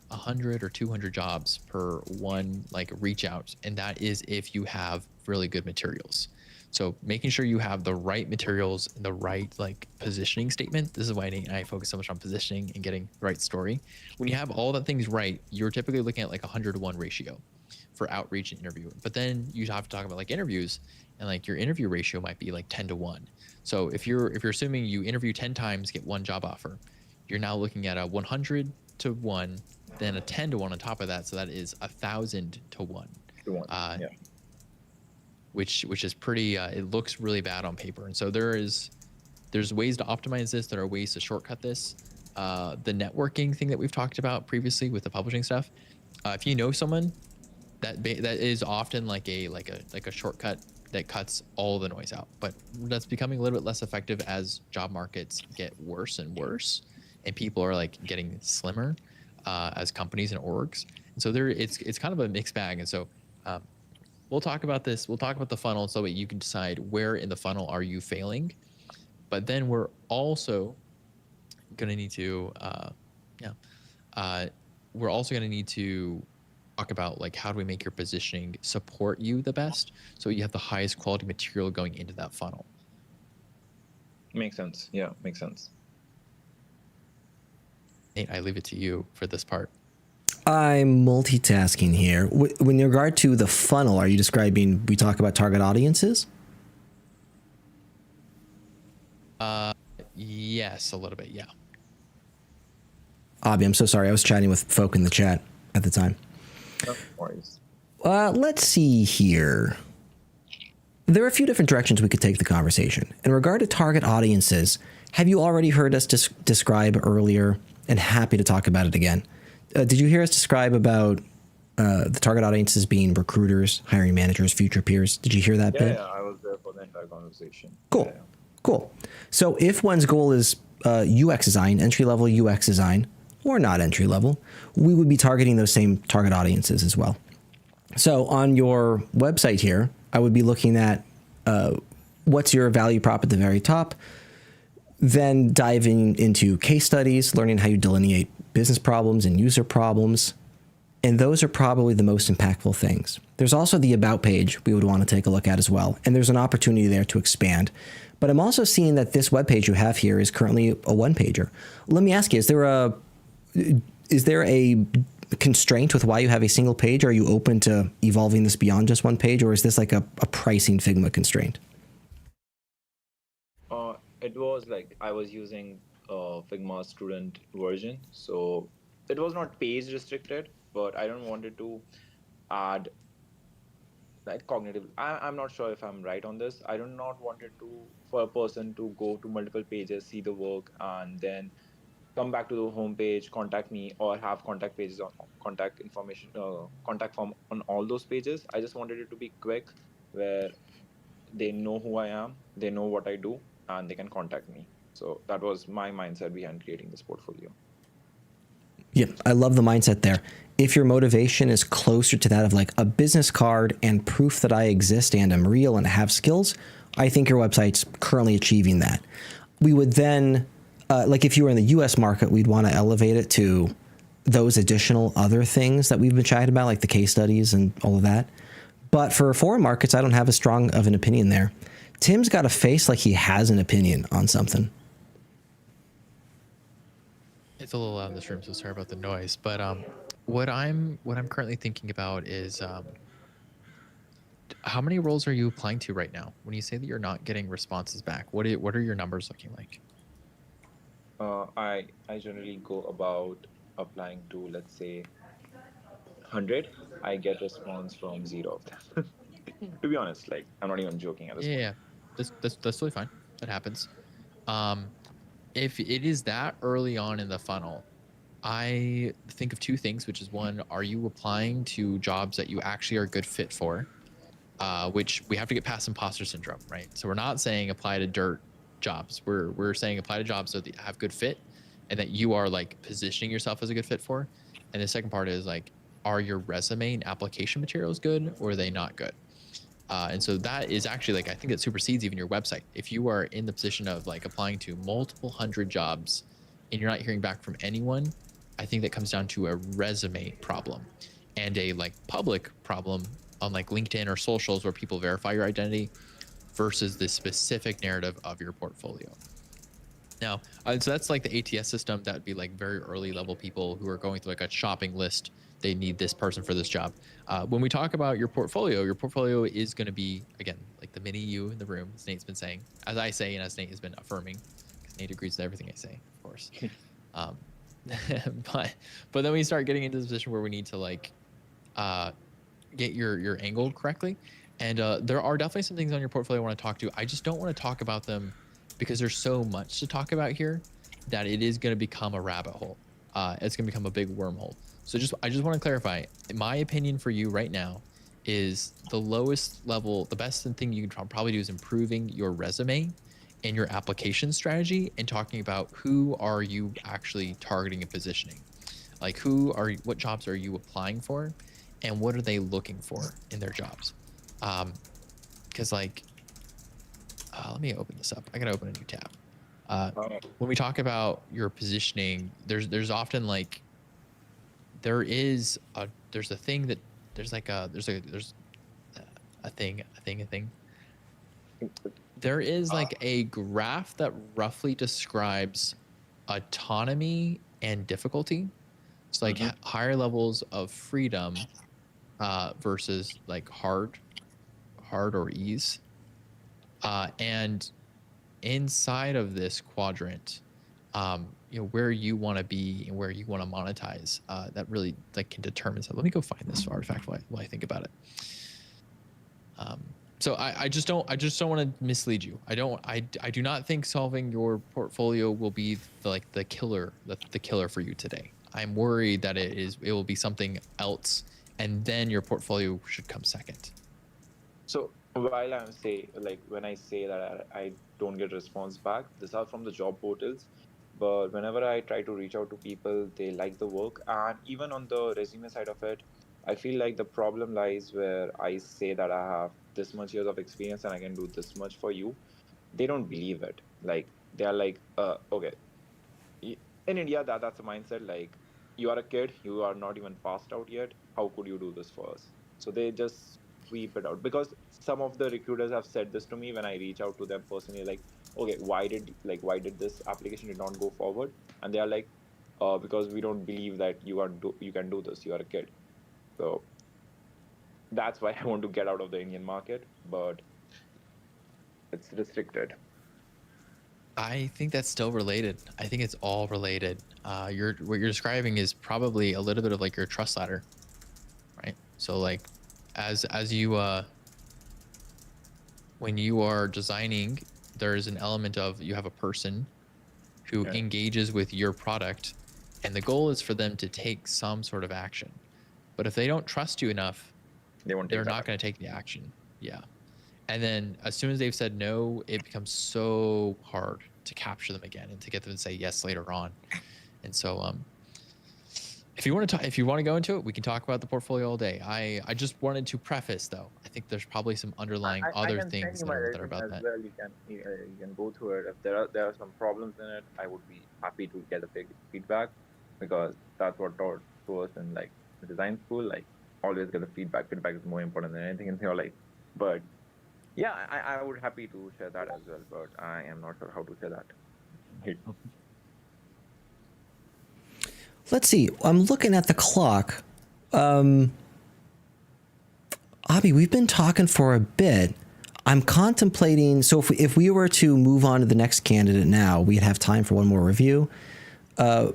100 or 200 jobs per one like reach out, and that is if you have really good materials. So making sure you have the right materials and the right like positioning statement. This is why Nate and I focus so much on positioning and getting the right story. When you have all the things right, you're typically looking at like 100-to-1 ratio for outreach and interview. But then you have to talk about like interviews, and like your interview ratio might be like 10-to-1. So if you're assuming you interview 10 times, get one job offer, you're now looking at a 100-to-1, then a 10-to-1 on top of that. So that is 1,000-to-1. Yeah. Which is pretty. It looks really bad on paper, and so there's ways to optimize this. There are ways to shortcut this. The networking thing that we've talked about previously with the publishing stuff. If you know someone, that is often like a shortcut that cuts all the noise out. But that's becoming a little bit less effective as job markets get worse and worse, and people are like getting slimmer as companies and orgs. And so it's kind of a mixed bag. And so we'll talk about this. We'll talk about the funnel so that you can decide where in the funnel are you failing. But then we're also going to need to, we're also going to need to talk about like how do we make your positioning support you the best, so you have the highest quality material going into that funnel. Makes sense. Yeah, makes sense. Nate, I leave it to you for this part. I'm multitasking here. When in regard to the funnel, are you describing, we talk about target audiences? Yes, a little bit, yeah. Abby, I'm so sorry. I was chatting with folk in the chat at the time. No worries. Let's see here. There are a few different directions we could take the conversation. In regard to target audiences, have you already heard us describe earlier, and happy to talk about it again? Did you hear us describe about the target audiences being recruiters, hiring managers, future peers? Did you hear that bit? Yeah, I was there for the entire conversation. Cool. Yeah. Cool. So if one's goal is UX design, entry-level UX design, or not entry-level, we would be targeting those same target audiences as well. So on your website here, I would be looking at what's your value prop at the very top, then diving into case studies, learning how you delineate business problems and user problems. And those are probably the most impactful things. There's also the about page we would want to take a look at as well. And there's an opportunity there to expand. But I'm also seeing that this web page you have here is currently a one-pager. Let me ask you, is there a constraint with why you have a single page? Are you open to evolving this beyond just one page, or is this like a pricing Figma constraint? It was like I was using Figma student version, so it was not page restricted, but I don't wanted to add like cognitive. I'm not sure if I'm right on this. I do not wanted to for a person to go to multiple pages, see the work, and then come back to the home page, contact me, or have contact pages on contact information, contact form on all those pages. I just wanted it to be quick, where they know who I am, they know what I do, and they can contact me. So that was my mindset behind creating this portfolio. Yeah, I love the mindset there. If your motivation is closer to that of like a business card and proof that I exist and am real and have skills, I think your website's currently achieving that. We would then, like if you were in the US market, we'd want to elevate it to those additional other things that we've been chatting about, like the case studies and all of that. But for foreign markets, I don't have as strong of an opinion there. Tim's got a face like he has an opinion on something. It's a little loud in this room, so sorry about the noise. But what I'm currently thinking about is how many roles are you applying to right now? When you say that you're not getting responses back, what are your numbers looking like? I generally go about applying to, let's say, 100. I get response from 0 of them. To be honest, like I'm not even joking at this point. Yeah, that's totally fine. That happens. if it is that early on in the funnel, I think of two things, which is one, are you applying to jobs that you actually are a good fit for? Which we have to get past imposter syndrome, right? So we're not saying apply to dirt jobs. We're saying apply to jobs that have good fit and that you are like positioning yourself as a good fit for. And the second part is like, are your resume and application materials good or are they not good? And so that is actually like, I think it supersedes even your website. If you are in the position of like applying to multiple hundred jobs and you're not hearing back from anyone, I think that comes down to a resume problem and a like public problem on like LinkedIn or socials where people verify your identity versus the specific narrative of your portfolio. Now, so that's like the ATS system. That would be like very early level people who are going through like a shopping list. They need this person for this job. When we talk about your portfolio is going to be, again, like the mini you in the room, as Nate's been saying, as I say, and as Nate has been affirming, because Nate agrees with everything I say, of course. But then we start getting into the position where we need to like get your angle correctly. And there are definitely some things on your portfolio I want to talk to. I just don't want to talk about them because there's so much to talk about here that it is going to become a rabbit hole. It's going to become a big wormhole. So I just want to clarify, my opinion for you right now is the lowest level, the best thing you can probably do is improving your resume and your application strategy and talking about who are you actually targeting and positioning. Like what jobs are you applying for and what are they looking for in their jobs? Because like, let me open this up. I gotta open a new tab. When we talk about your positioning, there's often like, there's a thing. There is like a graph that roughly describes autonomy and difficulty. It's like higher levels of freedom versus like hard or ease. And inside of this quadrant, where you want to be and where you want to monetize, that really like can determine. So let me go find this artifact while I think about it. So I just don't want to mislead you. I do not think solving your portfolio will be the killer for you today. I'm worried that it will be something else, and then your portfolio should come second. So while when I say that I don't get response back, these are from the job portals. But whenever I try to reach out to people, they like the work. And even on the resume side of it, I feel like the problem lies where I say that I have this much years of experience and I can do this much for you. They don't believe it. Like, they are like, okay. In India, that's a mindset. Like, you are a kid, you are not even passed out yet. How could you do this for us? So they just sweep it out. Because some of the recruiters have said this to me when I reach out to them personally, like, okay, why did this application did not go forward? And they are like, because we don't believe that you can do this. You are a kid. So that's why I want to get out of the Indian market, but it's restricted. I think that's still related. I think it's all related. What you're describing is probably a little bit of like your trust ladder, right? So like, as you when you are designing, there is an element of you have a person who engages with your product, and the goal is for them to take some sort of action. But if they don't trust you enough, they're not going to take the action. Yeah. And then as soon as they've said no, it becomes so hard to capture them again and to get them to say yes later on. And so if you want to go into it, we can talk about the portfolio all day. I just wanted to preface though, I think there's probably some underlying other things that are about that. Well, you can go through it. If there are some problems in it, I would be happy to get a big feedback, because that's what taught to us in like the design school. Like, always get the feedback. Feedback is more important than anything in your life. But yeah, I would happy to share that as well, but I am not sure how to share that. Let's see. I'm looking at the clock. Abhi, we've been talking for a bit. I'm contemplating. So if we were to move on to the next candidate now, we'd have time for one more review. And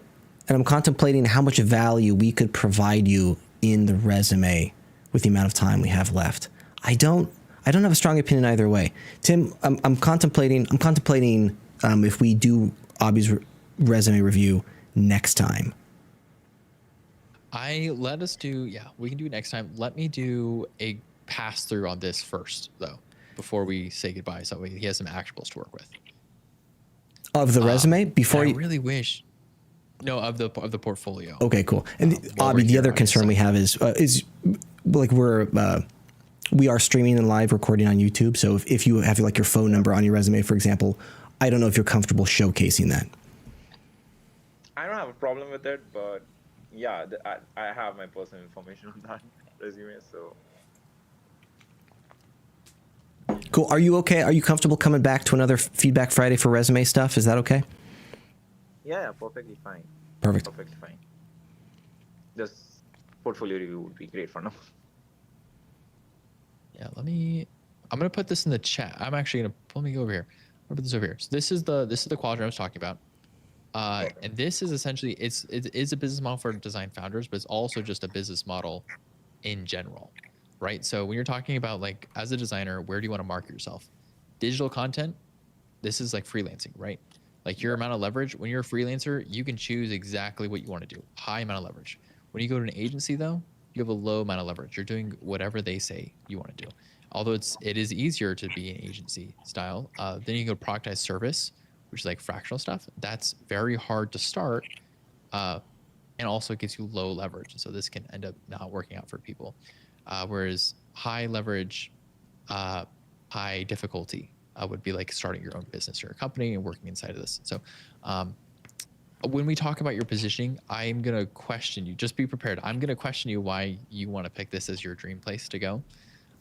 I'm contemplating how much value we could provide you in the resume with the amount of time we have left. I don't have a strong opinion either way. Tim, I'm contemplating if we do Abby's resume review next time? Let us do, yeah, we can do it next time. Let me do a pass through on this first, though, before we say goodbye, so he has some actuals to work with. Of the resume? Before I really wish. No, of the portfolio. Okay, cool. And while Abby, we're the here, other I concern we have is like we are streaming and live recording on YouTube. So if you have like your phone number on your resume, for example, I don't know if you're comfortable showcasing that. I don't have a problem with it, but yeah, I have my personal information on that resume, so. Cool. Are you okay? Are you comfortable coming back to another Feedback Friday for resume stuff? Is that okay? Yeah, perfectly fine. Perfect. Perfectly fine. Just portfolio review would be great for now. Yeah, I'm gonna put this in the chat. I'm actually gonna let me go over here. I'll put this over here. So this is the quadrant I was talking about. And this is essentially it is a business model for design founders, but it's also just a business model in general, right? So when you're talking about like as a designer, where do you want to market yourself? Digital content, this is like freelancing, right? Like your amount of leverage, when you're a freelancer, you can choose exactly what you want to do. High amount of leverage. When you go to an agency though, you have a low amount of leverage. You're doing whatever they say you want to do. Although it is easier to be an agency style. Then you go productized service, which is like fractional stuff. That's very hard to start, and also gives you low leverage. And so this can end up not working out for people. Whereas high leverage, high difficulty would be like starting your own business or a company and working inside of this. So when we talk about your positioning, I'm going to question you. Just be prepared. I'm going to question you why you want to pick this as your dream place to go.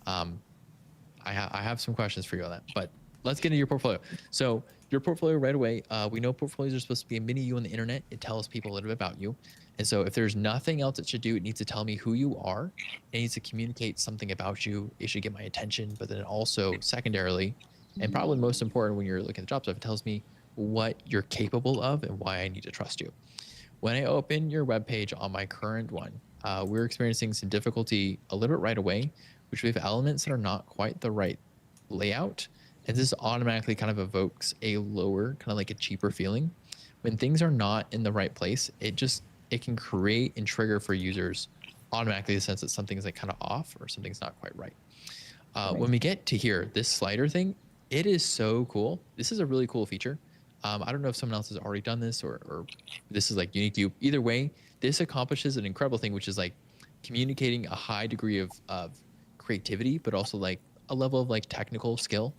I have some questions for you on that, but let's get into your portfolio. So your portfolio right away, we know portfolios are supposed to be a mini you on the internet. It tells people a little bit about you. And so if there's nothing else it should do, it needs to tell me who you are. It needs to communicate something about you. It should get my attention, but then also secondarily, and probably most important when you're looking at the job stuff, it tells me what you're capable of and why I need to trust you. When I open your webpage on my current one, we're experiencing some difficulty a little bit right away, which we have elements that are not quite the right layout. And this automatically kind of evokes a lower, kind of like a cheaper feeling. When things are not in the right place, it can create and trigger for users automatically the sense that something's like kind of off or something's not quite right. When we get to here, this slider thing, it is so cool. This is a really cool feature. I don't know if someone else has already done this or this is like unique to you. Either way, this accomplishes an incredible thing, which is like communicating a high degree of creativity, but also like a level of like technical skill,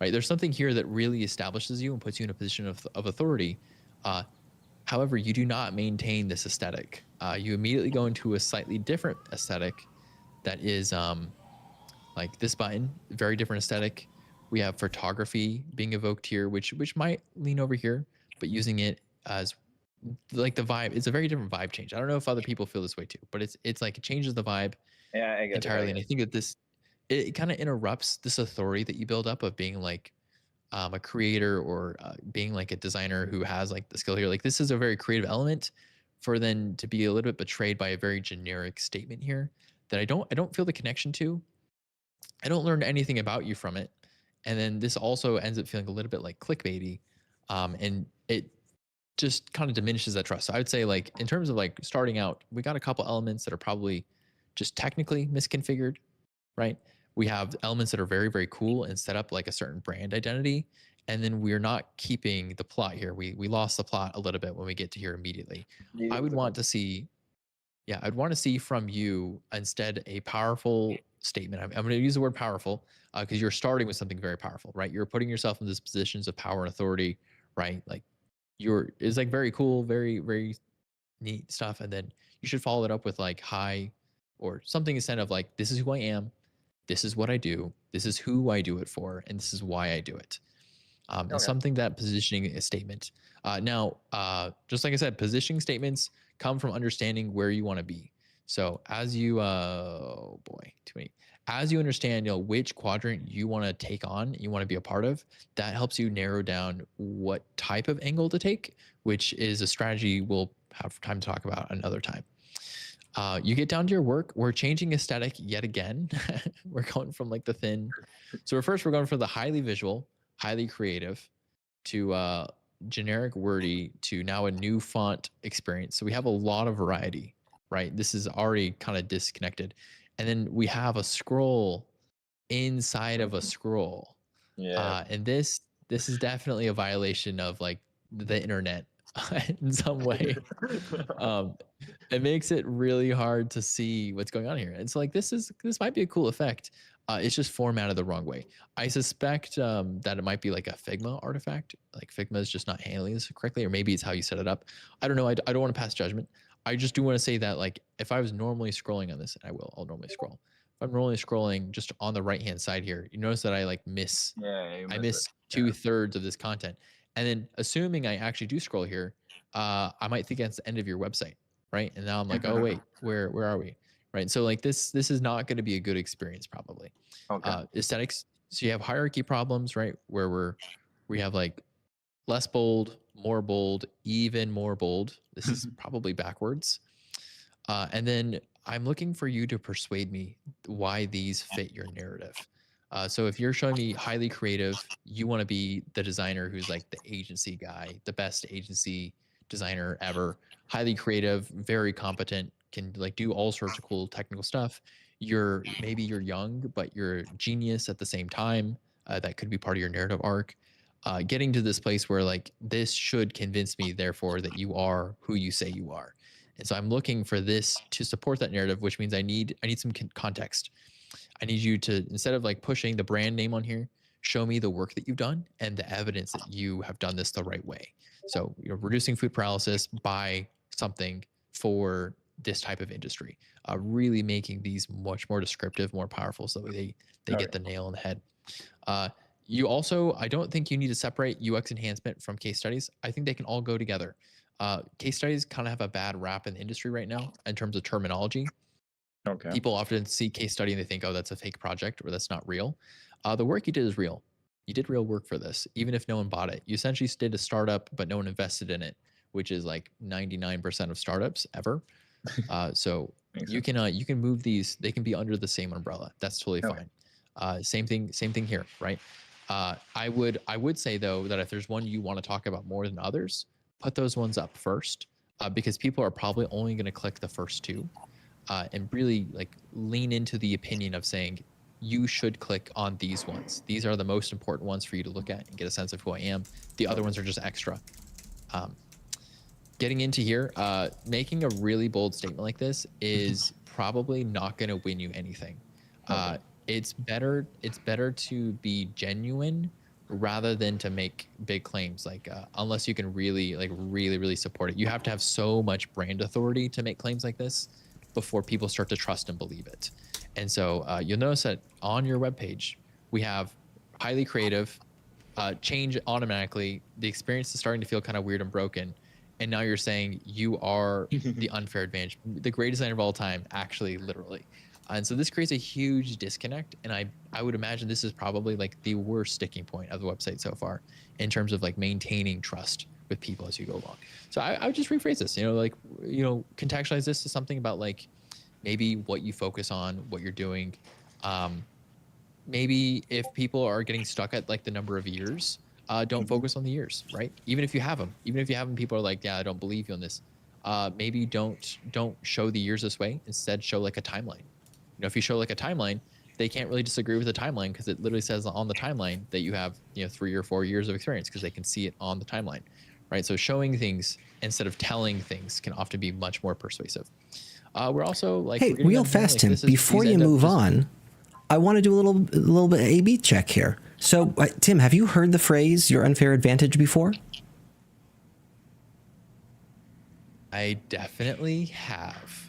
right? There's something here that really establishes you and puts you in a position of authority. However, you do not maintain this aesthetic. You immediately go into a slightly different aesthetic that is like this button, very different aesthetic. We have photography being evoked here, which might lean over here, but using it as like the vibe. It's a very different vibe change. I don't know if other people feel this way too, but it's like it changes the vibe entirely. And I think that it kind of interrupts this authority that you build up of being like a creator or being like a designer who has like the skill here. Like this is a very creative element for then to be a little bit betrayed by a very generic statement here that I don't feel the connection to. I don't learn anything about you from it. And then this also ends up feeling a little bit like clickbaity. And it just kind of diminishes that trust. So I would say like in terms of like starting out, we got a couple elements that are probably just technically misconfigured, right? We have elements that are very, very cool and set up like a certain brand identity. And then we're not keeping the plot here. We lost the plot a little bit when we get to here immediately. I would want to see, I'd want to see from you instead a powerful statement. I'm going to use the word powerful because you're starting with something very powerful, right? You're putting yourself in these positions of power and authority, right? Like it's like very cool, very, very neat stuff. And then you should follow it up with like high or something instead of like, this is who I am. This is what I do. This is who I do it for. And this is why I do it. And something that positioning a statement. Now, just like I said, positioning statements come from understanding where you want to be. So as you, oh boy, too many. As you understand, which quadrant you want to take on, you want to be a part of, that helps you narrow down what type of angle to take, which is a strategy we'll have time to talk about another time. You get down to your work, we're changing aesthetic yet again. We're going from like the thin. So we're going from the highly visual, highly creative to generic wordy to now a new font experience. So we have a lot of variety, right? This is already kind of disconnected. And then we have a scroll inside of a scroll. Yeah. And this is definitely a violation of like the internet in some way. It makes it really hard to see what's going on here. And so like this might be a cool effect. It's just formatted the wrong way. I suspect that it might be like a Figma artifact. Like Figma is just not handling this correctly, or maybe it's how you set it up. I don't know. I don't want to pass judgment. I just do want to say that like if I was normally scrolling on this, and I'll normally scroll. If I'm normally scrolling just on the right hand side here, you notice that I like miss. Yeah, you I missed miss 2/3 of this content. And then assuming I actually do scroll here, I might think that's the end of your website, right? And now I'm like, oh wait, where are we? Right. So like this is not going to be a good experience probably. Okay. Aesthetics. So you have hierarchy problems, right? Where we have like less bold, more bold, even more bold. This is probably backwards. And then I'm looking for you to persuade me why these fit your narrative. So if you're showing me highly creative, you want to be the designer who's like the agency guy, the best agency designer ever, highly creative, very competent, can like do all sorts of cool technical stuff. Maybe you're young, but you're a genius at the same time. That could be part of your narrative arc. Getting to this place where like this should convince me, therefore, that you are who you say you are. And so I'm looking for this to support that narrative, which means I need some context. I need you to, instead of like pushing the brand name on here, show me the work that you've done and the evidence that you have done this the right way. So you're reducing food paralysis by something for this type of industry, really making these much more descriptive, more powerful, so they get the nail on the head. You also, I don't think you need to separate UX enhancement from case studies. I think they can all go together. Case studies kind of have a bad rap in the industry right now in terms of terminology. Okay. People often see case study and they think, oh, that's a fake project or that's not real. The work you did is real. You did real work for this, even if no one bought it. You essentially did a startup, but no one invested in it, which is like 99% of startups ever. So you can move these. They can be under the same umbrella. That's totally fine. Same thing here, right? I would say though that if there's one you want to talk about more than others, put those ones up first, because people are probably only going to click the first two, and really like lean into the opinion of saying you should click on these ones. These are the most important ones for you to look at and get a sense of who I am. The other ones are just extra. Getting into here, making a really bold statement like this is probably not going to win you anything. It's better to be genuine rather than to make big claims, like unless you can really support it. You have to have so much brand authority to make claims like this before people start to trust and believe it. And so you'll notice that on your webpage, we have highly creative, change automatically. The experience is starting to feel kind of weird and broken. And now you're saying you are the unfair advantage, the greatest designer of all time, actually, literally. And so this creates a huge disconnect. And I would imagine this is probably like the worst sticking point of the website so far in terms of like maintaining trust with people as you go along. So I would just rephrase this, contextualize this to something about like maybe what you focus on, what you're doing. Maybe if people are getting stuck at like the number of years, don't focus on the years, right? Even if you have them, people are like, yeah, I don't believe you on this. Maybe don't show the years this way. Instead, show like a timeline. If you show like a timeline, they can't really disagree with the timeline because it literally says on the timeline that you have 3 or 4 years of experience because they can see it on the timeline, right? So showing things instead of telling things can often be much more persuasive. We're also like, hey, real fast, Tim. Before you move on, I want to do a little bit of A/B check here. So, Tim, have you heard the phrase "your unfair advantage" before? I definitely have.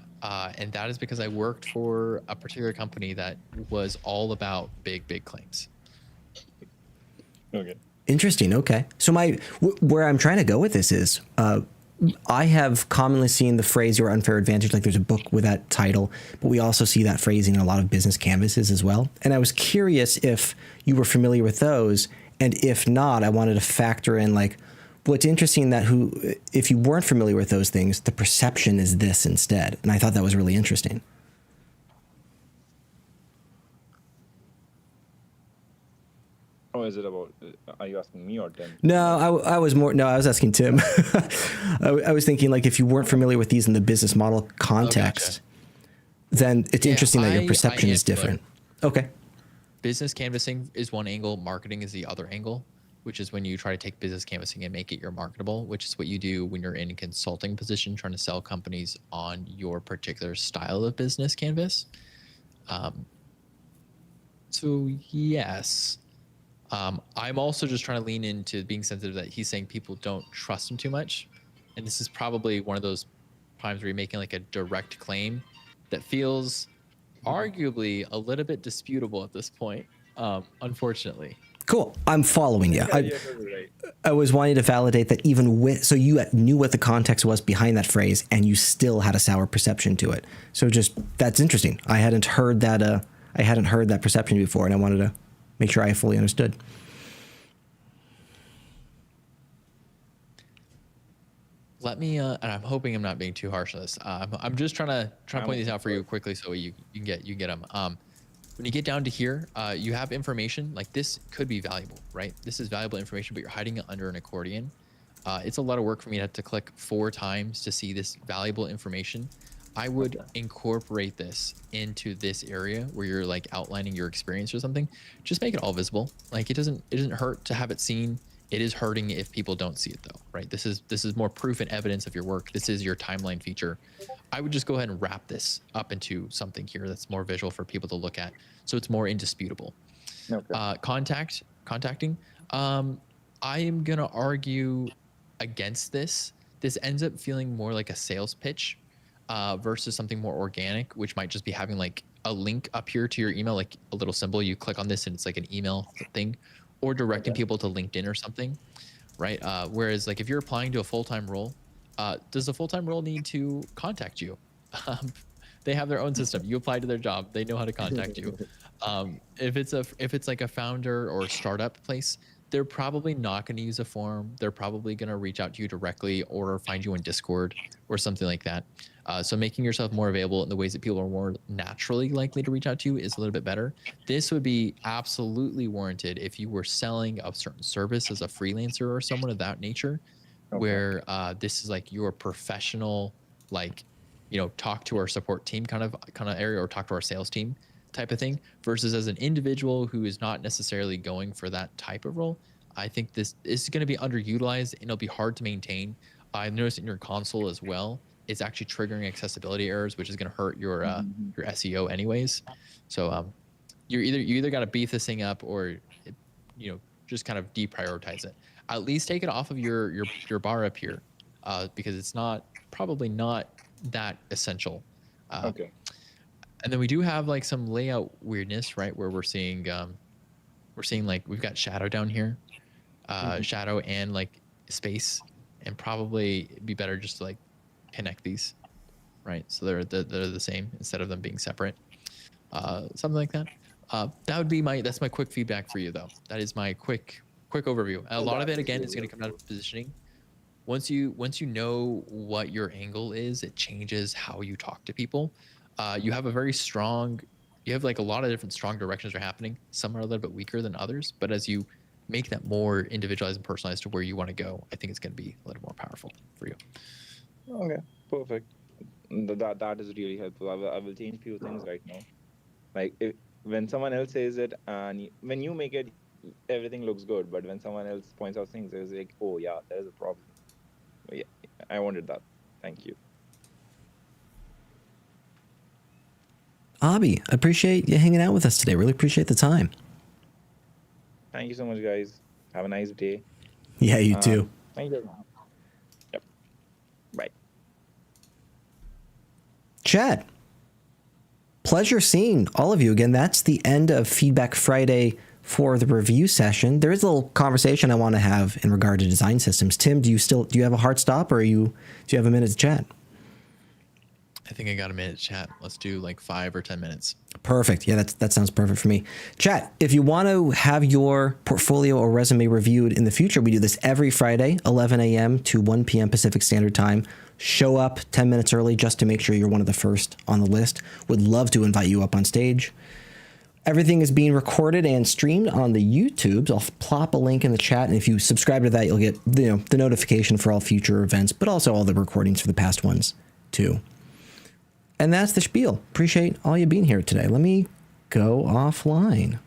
And that is because I worked for a particular company that was all about big claims. Okay. Interesting. Okay. So where I'm trying to go with this is, I have commonly seen the phrase "your unfair advantage," like there's a book with that title, but we also see that phrasing in a lot of business canvases as well. And I was curious if you were familiar with those, and if not, I wanted to factor in like, what's interesting that if you weren't familiar with those things, the perception is this instead. And I thought that was really interesting. Oh, is it about? Are you asking me or Tim? No, I was asking Tim. I was thinking like if you weren't familiar with these in the business model context, then it's interesting that your perception is different. Okay. Business canvassing is one angle, marketing is the other angle, which is when you try to take business canvassing and make it your marketable, which is what you do when you're in a consulting position trying to sell companies on your particular style of business canvas. So yes. I'm also just trying to lean into being sensitive that he's saying people don't trust him too much. And this is probably one of those times where you're making like a direct claim that feels arguably a little bit disputable at this point, unfortunately. Cool. I'm following you. Yeah, you're totally right. I was wanting to validate that even with, so you knew what the context was behind that phrase and you still had a sour perception to it. So just, that's interesting. I hadn't heard that perception before, and I wanted to make sure I fully understood. Let me, and I'm hoping I'm not being too harsh on this. I'm just trying to point these out for you quickly so you can get them. When you get down to here, you have information like this could be valuable, right? This is valuable information, but you're hiding it under an accordion. It's a lot of work for me to have to click 4 times to see this valuable information. I would incorporate this into this area where you're like outlining your experience or something. Just make it all visible. Like it doesn't hurt to have it seen. It is hurting if people don't see it though, right? This is more proof and evidence of your work. This is your timeline feature. I would just go ahead and wrap this up into something here that's more visual for people to look at, so it's more indisputable. Okay. Contacting. I am gonna argue against this. This ends up feeling more like a sales pitch versus something more organic, which might just be having like a link up here to your email, like a little symbol. You click on this and it's like an email thing, or directing people to LinkedIn or something, right? Whereas like if you're applying to a full-time role, does the full-time role need to contact you? They have their own system. You apply to their job, they know how to contact you. If it's like a founder or startup place, they're probably not going to use a form. They're probably going to reach out to you directly or find you in Discord or something like that. So making yourself more available in the ways that people are more naturally likely to reach out to you is a little bit better. This would be absolutely warranted if you were selling a certain service as a freelancer or someone of that nature, where this is like your professional, like, talk to our support team kind of area, or talk to our sales team type of thing, versus as an individual who is not necessarily going for that type of role. I think this is going to be underutilized and it'll be hard to maintain. I've noticed in your console as well, it's actually triggering accessibility errors, which is going to hurt your SEO anyways. So you either got to beef this thing up or just kind of deprioritize it. At least take it off of your bar up here, because it's probably not that essential. Okay. And then we do have like some layout weirdness, right? Where we're seeing like we've got shadow down here, shadow and like space, and probably it'd be better just to like connect these, right? So they're the same instead of them being separate. Something like that. That's my quick feedback for you though. That is my quick overview. A lot of it again is going to come down to positioning. Once you know what your angle is, it changes how you talk to people. You have like a lot of different strong directions are happening. Some are a little bit weaker than others, but as you make that more individualized and personalized to where you want to go, I think it's going to be a little more powerful for you. Okay, perfect. That is really helpful. I will change few things right now. Like when someone else says it, and when you make it, everything looks good. But when someone else points out things, it's like, oh yeah, there's a problem. But yeah, I wanted that. Thank you. Abhi, I appreciate you hanging out with us today. Really appreciate the time. Thank you so much, guys. Have a nice day. Yeah, you too. Thank you. Yep. Bye. Chad, pleasure seeing all of you again. That's the end of Feedback Friday for the review session. There is a little conversation I want to have in regard to design systems. Tim, do you have a hard stop, or do you have a minute to chat? I think I got a minute to chat. Let's do like 5 or 10 minutes. Perfect. Yeah, that sounds perfect for me. Chat, if you want to have your portfolio or resume reviewed in the future, we do this every Friday, 11 a.m. to 1 p.m. Pacific Standard Time. Show up 10 minutes early just to make sure you're one of the first on the list. Would love to invite you up on stage. Everything is being recorded and streamed on the YouTubes. I'll plop a link in the chat, and if you subscribe to that, you'll get the notification for all future events, but also all the recordings for the past ones too. And that's the spiel. Appreciate all you being here today. Let me go offline.